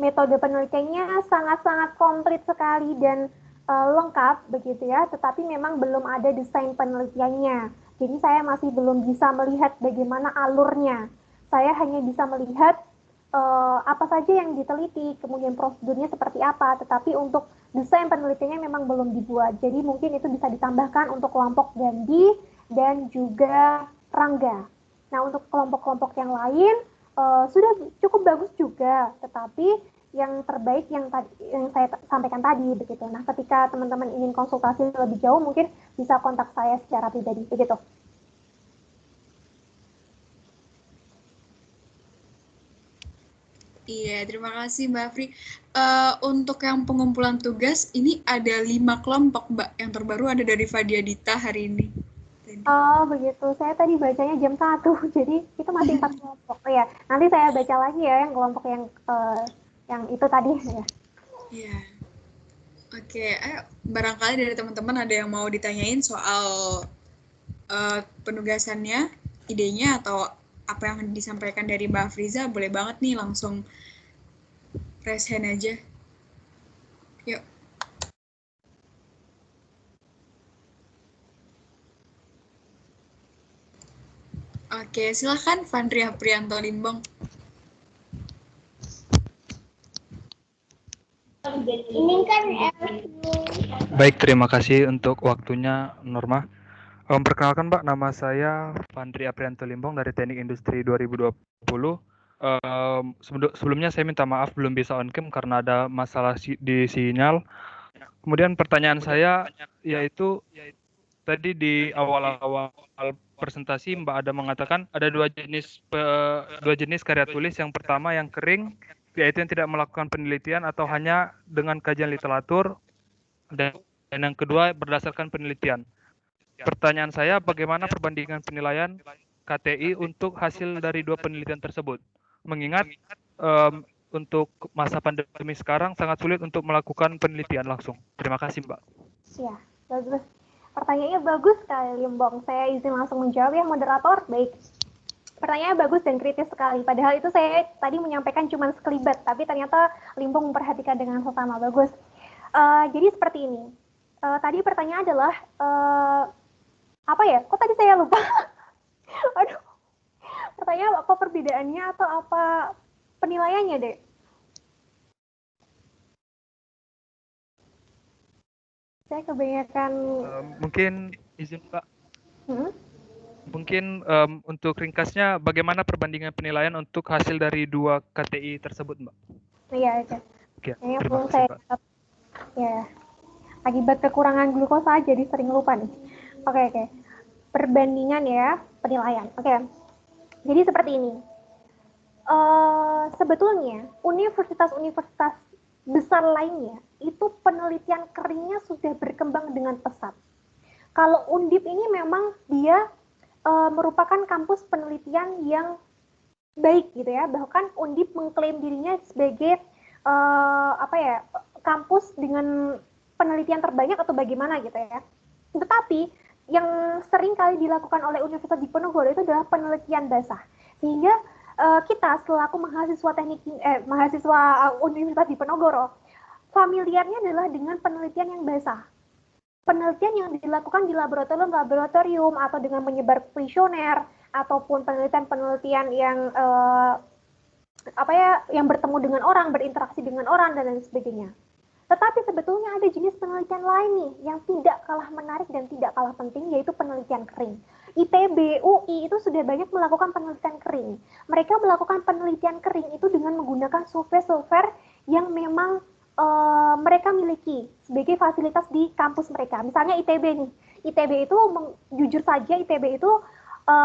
metode penelitiannya sangat-sangat komplit sekali dan lengkap begitu ya, tetapi memang belum ada desain penelitiannya. Jadi saya masih belum bisa melihat bagaimana alurnya. Saya hanya bisa melihat apa saja yang diteliti, kemudian prosedurnya seperti apa, tetapi untuk desain penelitiannya memang belum dibuat. Jadi mungkin itu bisa ditambahkan untuk kelompok Gandhi dan juga Rangga. Nah, untuk kelompok-kelompok yang lain sudah cukup bagus juga, tetapi yang terbaik yang saya sampaikan tadi begitu. Nah, ketika teman-teman ingin konsultasi lebih jauh, mungkin bisa kontak saya secara pribadi begitu. Iya, terima kasih Mbak Afri. Untuk yang pengumpulan tugas, ini ada 5 kelompok, Mbak. Yang terbaru ada dari Fadia Dita hari ini. Oh, begitu. Saya tadi bacanya jam 1, jadi itu masih 4 kelompok. Oh, ya, nanti saya baca lagi ya yang kelompok yang itu tadi. Ya. Iya. Oke, barangkali dari teman-teman ada yang mau ditanyain soal penugasannya, idenya, atau apa yang disampaikan dari Mbak Afriza, boleh banget nih langsung raise hand aja. Yuk. Oke, silahkan Fandri Aprianto Limbong. Baik, terima kasih untuk waktunya, Norma. Perkenalkan, Mbak, nama saya Fandri Aprianto Limbong dari Teknik Industri 2020. Sebelumnya saya minta maaf belum bisa on cam karena ada masalah di sinyal. Kemudian pertanyaan saya yaitu tadi di awal-awal presentasi Mbak Ada mengatakan ada dua jenis karya tulis. Yang pertama yang kering, yaitu yang tidak melakukan penelitian atau hanya dengan kajian literatur, dan yang kedua berdasarkan penelitian. Pertanyaan saya, bagaimana perbandingan penilaian KTI untuk hasil dari dua penelitian tersebut? Mengingat untuk masa pandemi sekarang sangat sulit untuk melakukan penelitian langsung. Terima kasih, Mbak. Ya, bagus. Pertanyaannya bagus sekali, Limbong. Saya izin langsung menjawab ya, moderator. Baik. Pertanyaannya bagus dan kritis sekali. Padahal itu saya tadi menyampaikan cuma sekelibat, tapi ternyata Limbong memperhatikan dengan sesama. Bagus. Jadi seperti ini. Tadi pertanyaan adalah, apa ya? Kok tadi saya lupa? Aduh. Pertanyaan apa perbedaannya atau apa penilaiannya, Dek? Saya kebanyakan... Mungkin izin Pak. Mungkin untuk ringkasnya, bagaimana perbandingan penilaian untuk hasil dari 2 KTI tersebut, Mbak? Iya, oke. Oke, Kayaknya terima belum kasih, saya... Pak. Ya, akibat kekurangan glukosa jadi sering lupa nih. Oke. Perbandingan ya, penilaian. Oke. Jadi seperti ini. Sebetulnya universitas-universitas besar lainnya itu penelitian keringnya sudah berkembang dengan pesat. Kalau Undip ini memang dia merupakan kampus penelitian yang baik gitu ya. Bahkan Undip mengklaim dirinya sebagai kampus dengan penelitian terbanyak atau bagaimana gitu ya. Tetapi yang sering kali dilakukan oleh Universitas Diponegoro itu adalah penelitian basah. Sehingga kita selaku mahasiswa Universitas Diponegoro, familiarnya adalah dengan penelitian yang basah. Penelitian yang dilakukan di laboratorium atau dengan menyebar kuesioner ataupun penelitian yang yang bertemu dengan orang, berinteraksi dengan orang dan lain sebagainya. Tetapi sebetulnya ada jenis penelitian lain nih yang tidak kalah menarik dan tidak kalah penting, yaitu penelitian kering. ITB, UI itu sudah banyak melakukan penelitian kering. Mereka melakukan penelitian kering itu dengan menggunakan software yang memang mereka miliki sebagai fasilitas di kampus mereka. Misalnya ITB nih. ITB itu, jujur saja ITB itu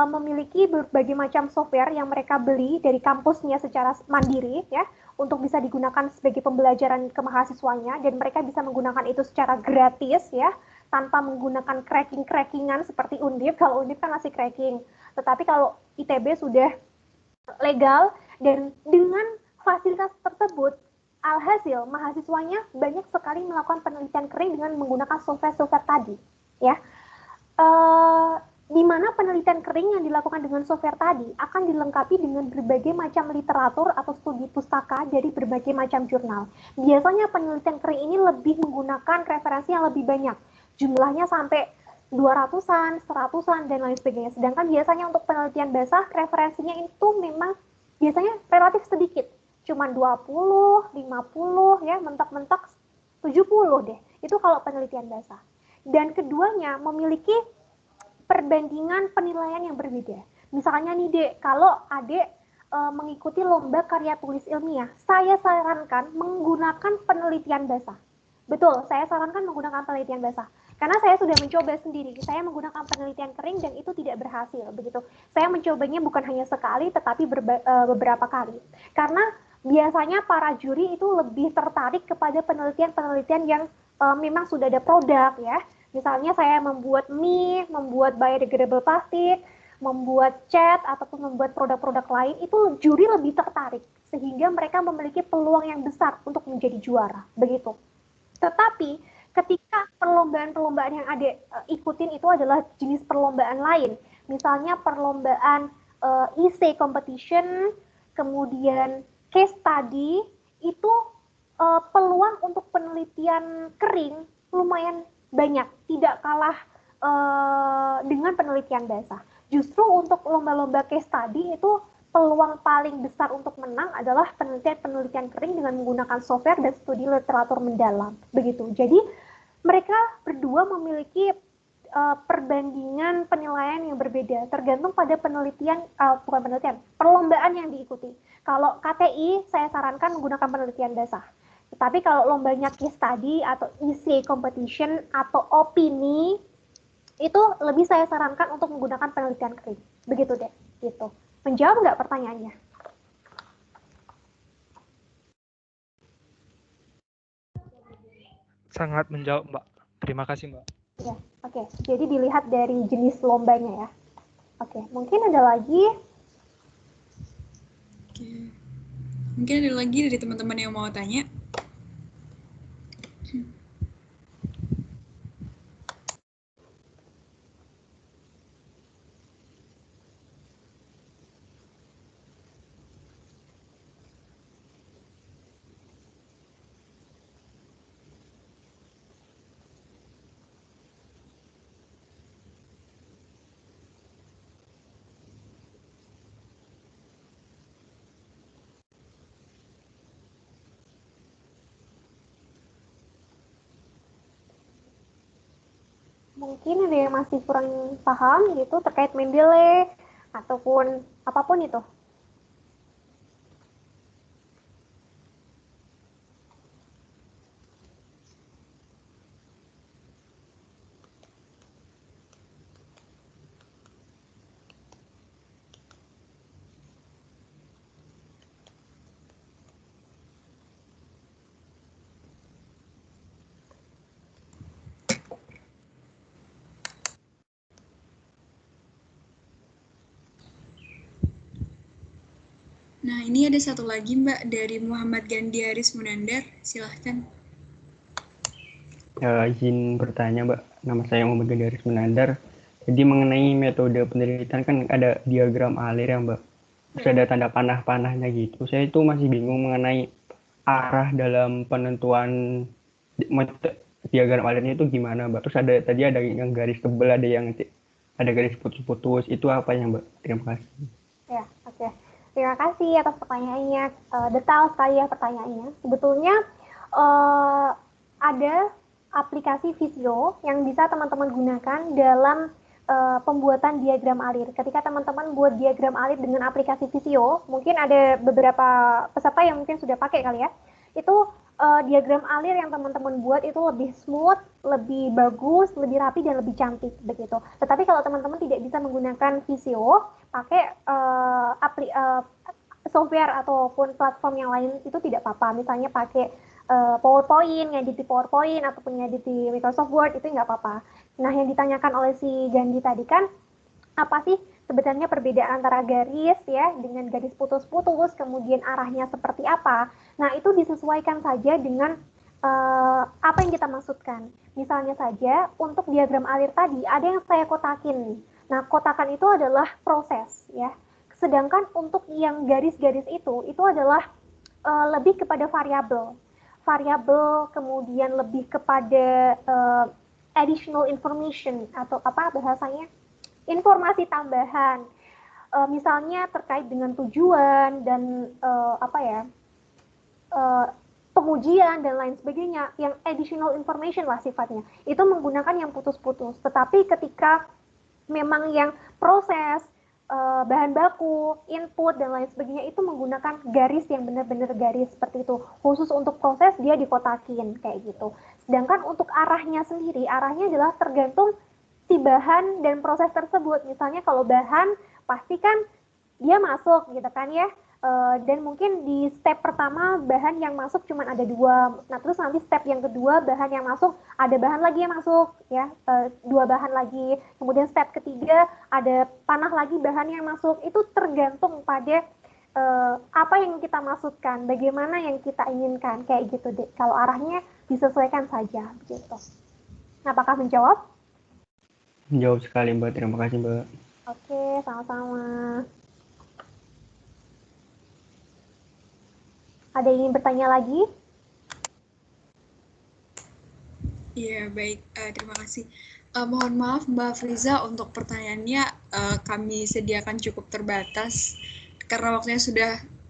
memiliki berbagai macam software yang mereka beli dari kampusnya secara mandiri ya, untuk bisa digunakan sebagai pembelajaran ke mahasiswanya, dan mereka bisa menggunakan itu secara gratis ya, tanpa menggunakan crackingan seperti Undip. Kalau Undip kan masih cracking, tetapi kalau ITB sudah legal, dan dengan fasilitas tersebut alhasil mahasiswanya banyak sekali melakukan penelitian kering dengan menggunakan software tadi ya. Di mana penelitian kering yang dilakukan dengan software tadi akan dilengkapi dengan berbagai macam literatur atau studi pustaka dari berbagai macam jurnal. Biasanya penelitian kering ini lebih menggunakan referensi yang lebih banyak, jumlahnya sampai 200-an, 100-an, dan lain sebagainya. Sedangkan biasanya untuk penelitian basah, referensinya itu memang biasanya relatif sedikit, cuma 20, 50, ya, mentok-mentok 70 deh. Itu kalau penelitian basah. Dan keduanya memiliki perbandingan penilaian yang berbeda. Misalnya nih Dek, kalau Adek mengikuti lomba karya tulis ilmiah, saya sarankan menggunakan penelitian basah. Betul, saya sarankan menggunakan penelitian basah. Karena saya sudah mencoba sendiri, saya menggunakan penelitian kering dan itu tidak berhasil. Begitu. Saya mencobanya bukan hanya sekali, tetapi beberapa kali. Karena biasanya para juri itu lebih tertarik kepada penelitian-penelitian yang memang sudah ada produk ya. Misalnya saya membuat mie, membuat biodegradable plastik, membuat cat, ataupun membuat produk-produk lain, itu juri lebih tertarik. Sehingga mereka memiliki peluang yang besar untuk menjadi juara. Begitu. Tetapi ketika perlombaan-perlombaan yang Adek ikutin itu adalah jenis perlombaan lain. Misalnya perlombaan IC competition, kemudian case study, itu peluang untuk penelitian kering lumayan banyak, tidak kalah dengan penelitian basah. Justru untuk lomba-lomba case study itu peluang paling besar untuk menang adalah penelitian kering dengan menggunakan software dan studi literatur mendalam. Begitu. Jadi mereka berdua memiliki perbandingan penilaian yang berbeda, tergantung pada perlombaan yang diikuti. Kalau KTI saya sarankan menggunakan penelitian basah. Tetapi kalau lombanya case study atau IC competition atau opini, itu lebih saya sarankan untuk menggunakan penelitian kering. Begitu deh, gitu. Menjawab nggak pertanyaannya? Sangat menjawab, Mbak. Terima kasih, Mbak. Ya, oke. Jadi dilihat dari jenis lombanya ya. Oke, mungkin ada lagi. Mungkin ada lagi dari teman-teman yang mau tanya? Mungkin ada yang masih kurang paham gitu terkait Mendeley ataupun apapun itu. Nah, ini ada satu lagi Mbak dari Muhammad Gandhi Haris Munandar. Silahkan. Izin bertanya Mbak, nama saya Muhammad Gandhi Haris Munandar. Jadi mengenai metode penelitian kan ada diagram alir ya Mbak. Terus ada tanda panah-panahnya gitu. Saya itu masih bingung mengenai arah dalam penentuan diagram alirnya itu gimana Mbak. Terus tadi ada yang garis tebal, ada garis putus-putus. Itu apanya Mbak? Terima kasih. Ya, oke. Terima kasih atas pertanyaannya. Detail sekali ya pertanyaannya. Sebetulnya ada aplikasi Visio yang bisa teman-teman gunakan dalam pembuatan diagram alir. Ketika teman-teman buat diagram alir dengan aplikasi Visio, mungkin ada beberapa peserta yang mungkin sudah pakai kali ya. Itu diagram alir yang teman-teman buat itu lebih smooth, lebih bagus, lebih rapi, dan lebih cantik begitu. Tetapi kalau teman-teman tidak bisa menggunakan Visio, pakai software ataupun platform yang lain itu tidak apa-apa. Misalnya pakai PowerPoint, ngedit di PowerPoint, ataupun ngedit di Microsoft Word, itu nggak apa-apa. Nah, yang ditanyakan oleh si Gandhi tadi kan, apa sih sebenarnya perbedaan antara garis ya dengan garis putus-putus, kemudian arahnya seperti apa. Nah, itu disesuaikan saja dengan apa yang kita maksudkan. Misalnya saja, untuk diagram alir tadi, ada yang saya kotakin. Nah, kotakan itu adalah proses ya. Sedangkan untuk yang garis-garis itu adalah lebih kepada variabel, kemudian lebih kepada additional information atau apa bahasanya, informasi tambahan, misalnya terkait dengan tujuan dan pengujian dan lain sebagainya, yang additional information lah sifatnya, itu menggunakan yang putus-putus. Tetapi ketika memang yang proses, bahan baku, input, dan lain sebagainya itu menggunakan garis yang benar-benar garis seperti itu. Khusus untuk proses dia dikotakin kayak gitu. Sedangkan untuk arahnya sendiri, arahnya adalah tergantung si bahan dan proses tersebut. Misalnya kalau bahan pasti kan dia masuk gitu kan ya. Dan mungkin di step pertama bahan yang masuk cuma ada 2. Nah, terus nanti step yang kedua bahan yang masuk, ada bahan lagi yang masuk ya, 2 bahan lagi. Kemudian step ketiga ada panah lagi bahan yang masuk. Itu tergantung pada apa yang kita maksudkan, bagaimana yang kita inginkan kayak gitu deh. Kalau arahnya disesuaikan saja begitu. Apakah menjawab? Menjawab sekali Mbak, terima kasih Mbak. Oke, sama-sama. Ada yang ingin bertanya lagi? Iya, baik. Terima kasih. Mohon maaf Mbak Friza, untuk pertanyaannya kami sediakan cukup terbatas karena waktunya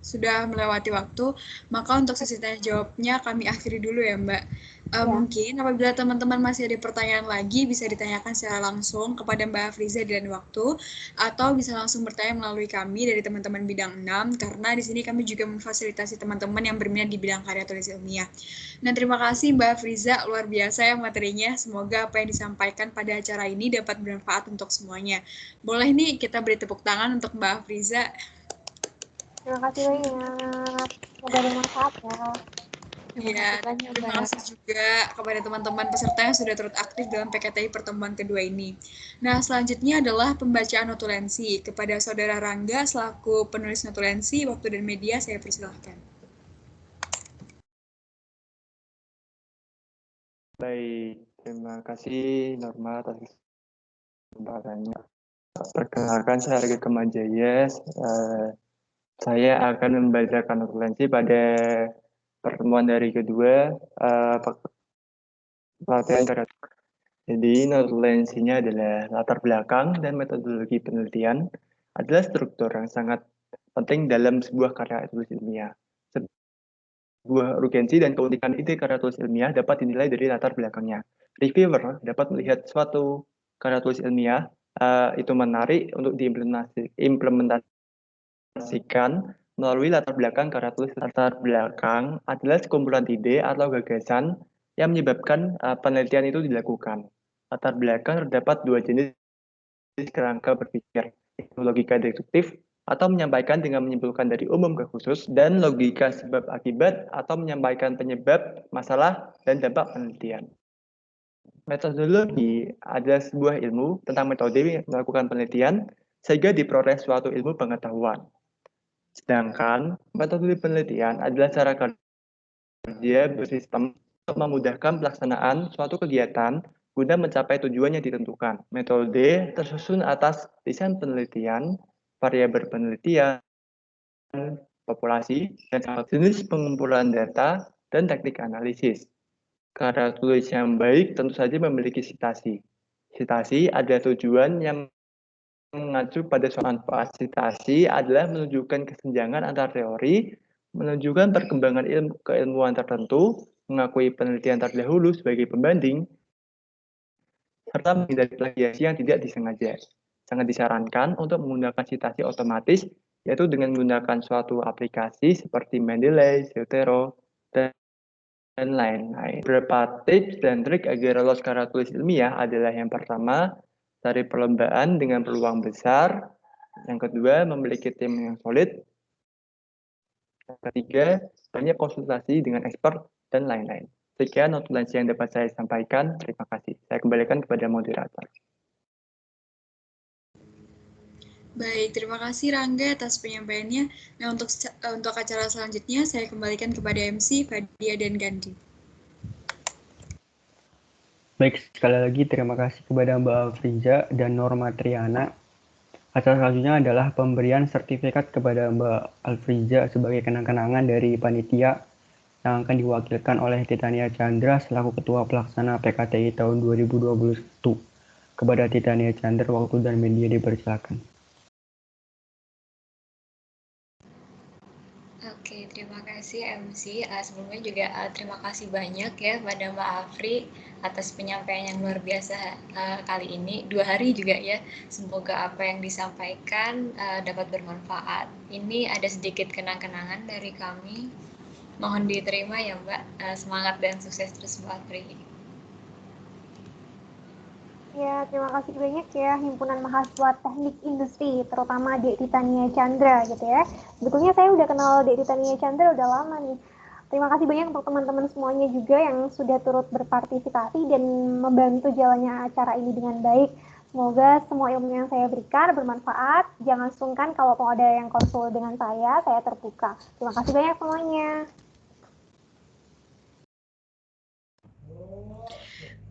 sudah melewati waktu, maka untuk sesi tanya jawabnya kami akhiri dulu ya Mbak. Mungkin apabila teman-teman masih ada pertanyaan lagi, bisa ditanyakan secara langsung kepada Mbak Friza di lain waktu, atau bisa langsung bertanya melalui kami dari teman-teman bidang 6, karena di sini kami juga memfasilitasi teman-teman yang berminat di bidang karya tulis ilmiah. Nah, terima kasih Mbak Friza, luar biasa ya materinya. Semoga apa yang disampaikan pada acara ini dapat bermanfaat untuk semuanya. Boleh nih kita beri tepuk tangan untuk Mbak Friza. Terima kasih banyak. Semoga bermanfaat ya. Ya, terima kasih juga kepada teman-teman peserta yang sudah turut aktif dalam PKTI pertemuan kedua ini. Nah, selanjutnya adalah pembacaan notulensi. Kepada Saudara Rangga selaku penulis notulensi, waktu dan media saya persilahkan. Baik, terima kasih Norma atas kesempatannya. Perkenalkan, saya Arga Kemajaya. Saya akan membacakan notulensi pada pertemuan dari kedua pelatihan karya. Jadi notulensinya adalah latar belakang dan metodologi penelitian adalah struktur yang sangat penting dalam sebuah karya tulis ilmiah. Sebuah urgensi dan keunikan ide karya tulis ilmiah dapat dinilai dari latar belakangnya. Reviewer dapat melihat suatu karya tulis ilmiah itu menarik untuk diimplementasikan melalui latar belakang karya tulis. Latar belakang adalah sekumpulan ide atau gagasan yang menyebabkan penelitian itu dilakukan. Latar belakang terdapat dua jenis kerangka berpikir, logika deduktif atau menyampaikan dengan menyimpulkan dari umum ke khusus, dan logika sebab akibat atau menyampaikan penyebab, masalah, dan dampak penelitian. Metodologi adalah sebuah ilmu tentang metode melakukan penelitian sehingga diproses suatu ilmu pengetahuan. Sedangkan metode penelitian adalah cara kerja bersistem untuk memudahkan pelaksanaan suatu kegiatan guna mencapai tujuan yang ditentukan. Metode tersusun atas desain penelitian, variabel penelitian, populasi, dan jenis pengumpulan data, dan teknik analisis. Karya tulis yang baik tentu saja memiliki citasi. Citasi ada tujuan yang mengacu pada soal manfaat. Citasi adalah menunjukkan kesenjangan antar teori, menunjukkan perkembangan keilmuan tertentu, mengakui penelitian terdahulu sebagai pembanding, serta menghindari plagiasi yang tidak disengaja. Sangat disarankan untuk menggunakan citasi otomatis, yaitu dengan menggunakan suatu aplikasi seperti Mendeley, Zotero, dan lain-lain. Beberapa tips dan trik agar lolos karya tulis ilmiah adalah yang pertama, cari perlombaan dengan peluang besar. Yang kedua, memiliki tim yang solid. Yang ketiga, banyak konsultasi dengan expert dan lain-lain. Sekian notulensi yang dapat saya sampaikan. Terima kasih. Saya kembalikan kepada moderator. Baik, terima kasih Rangga atas penyampaiannya. Nah, untuk acara selanjutnya saya kembalikan kepada MC Fadia dan Gandhi. Baik, sekali lagi terima kasih kepada Mbak Afriza dan Norma Triana. Acara selanjutnya adalah pemberian sertifikat kepada Mbak Alfriza sebagai kenang-kenangan dari panitia yang akan diwakilkan oleh Titania Chandra selaku Ketua Pelaksana PKTI tahun 2021. Kepada Titania Chandra, waktu dan media dipersilakan. Oke, terima kasih MC. Sebelumnya juga terima kasih banyak ya pada Mbak Afri atas penyampaian yang luar biasa kali ini. 2 hari juga ya. Semoga apa yang disampaikan dapat bermanfaat. Ini ada sedikit kenang-kenangan dari kami. Mohon diterima ya Mbak. Semangat dan sukses terus Mbak Afri. Ya, terima kasih banyak ya Himpunan Mahasiswa Teknik Industri, terutama Dek Titania Chandra gitu ya. Sebetulnya saya udah kenal Dek Titania Chandra udah lama nih. Terima kasih banyak untuk teman-teman semuanya juga yang sudah turut berpartisipasi dan membantu jalannya acara ini dengan baik. Semoga semua ilmu yang saya berikan bermanfaat. Jangan sungkan kalau mau ada yang konsul dengan saya terbuka. Terima kasih banyak semuanya.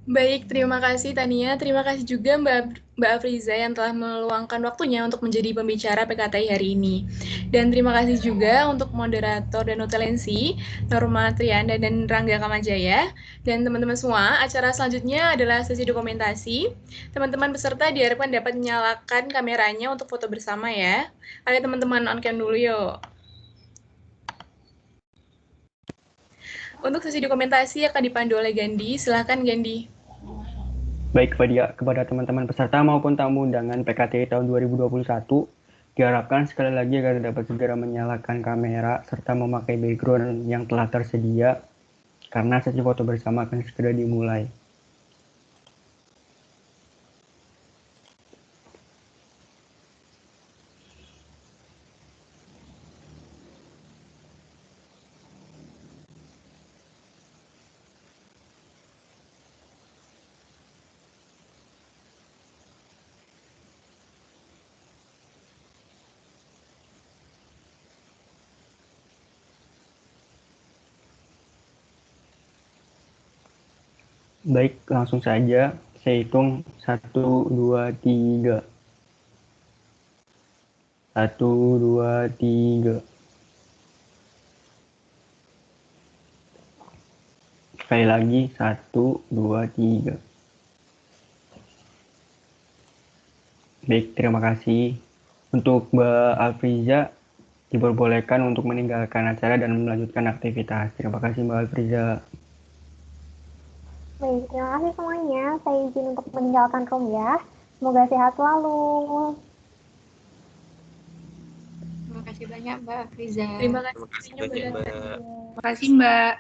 Baik, terima kasih Tania. Terima kasih juga Mbak Afriza yang telah meluangkan waktunya untuk menjadi pembicara PKTI hari ini. Dan terima kasih juga untuk moderator dan notulensi, Norma Triana dan Rangga Kamajaya. Dan teman-teman semua, acara selanjutnya adalah sesi dokumentasi. Teman-teman peserta diharapkan dapat menyalakan kameranya untuk foto bersama ya. Ayo teman-teman on cam dulu yuk. Untuk sesi dokumentasi akan dipandu oleh Gandhi. Silahkan Gandhi. Baik kepada teman-teman peserta maupun tamu undangan PKTI tahun 2021, diharapkan sekali lagi agar dapat segera menyalakan kamera serta memakai background yang telah tersedia karena sesi foto bersama akan segera dimulai. Baik, langsung saja. Saya hitung 1, 2, 3. 1, 2, 3. Sekali lagi, 1, 2, 3. Baik, terima kasih. Untuk Mbak Alfriza, diperbolehkan untuk meninggalkan acara dan melanjutkan aktivitas. Terima kasih Mbak Alfriza. Baik, terima kasih semuanya. Saya izin untuk meninggalkan room ya. Semoga sehat selalu. Terima kasih banyak Mbak Friza. Terima Terima kasih kasih banyak, banyak, Mbak. Terima kasih Mbak.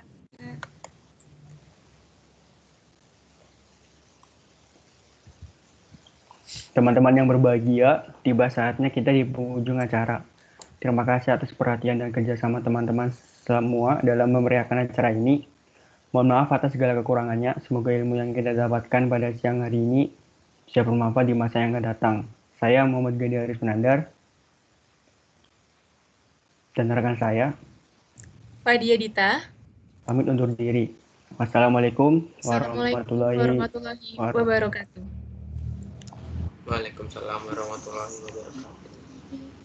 Teman-teman yang berbahagia, tiba saatnya kita di penghujung acara. Terima kasih atas perhatian dan kerjasama teman-teman semua dalam memeriahkan acara ini. Mohon maaf atas segala kekurangannya. Semoga ilmu yang kita dapatkan pada siang hari ini bisa bermanfaat di masa yang akan datang. Saya Muhammad Gadi Haris Menandar dan rekan saya Fadia Dita. pamit undur diri. Wassalamualaikum Assalamualaikum warahmatullahi wabarakatuh. Waalaikumsalam warahmatullahi wabarakatuh.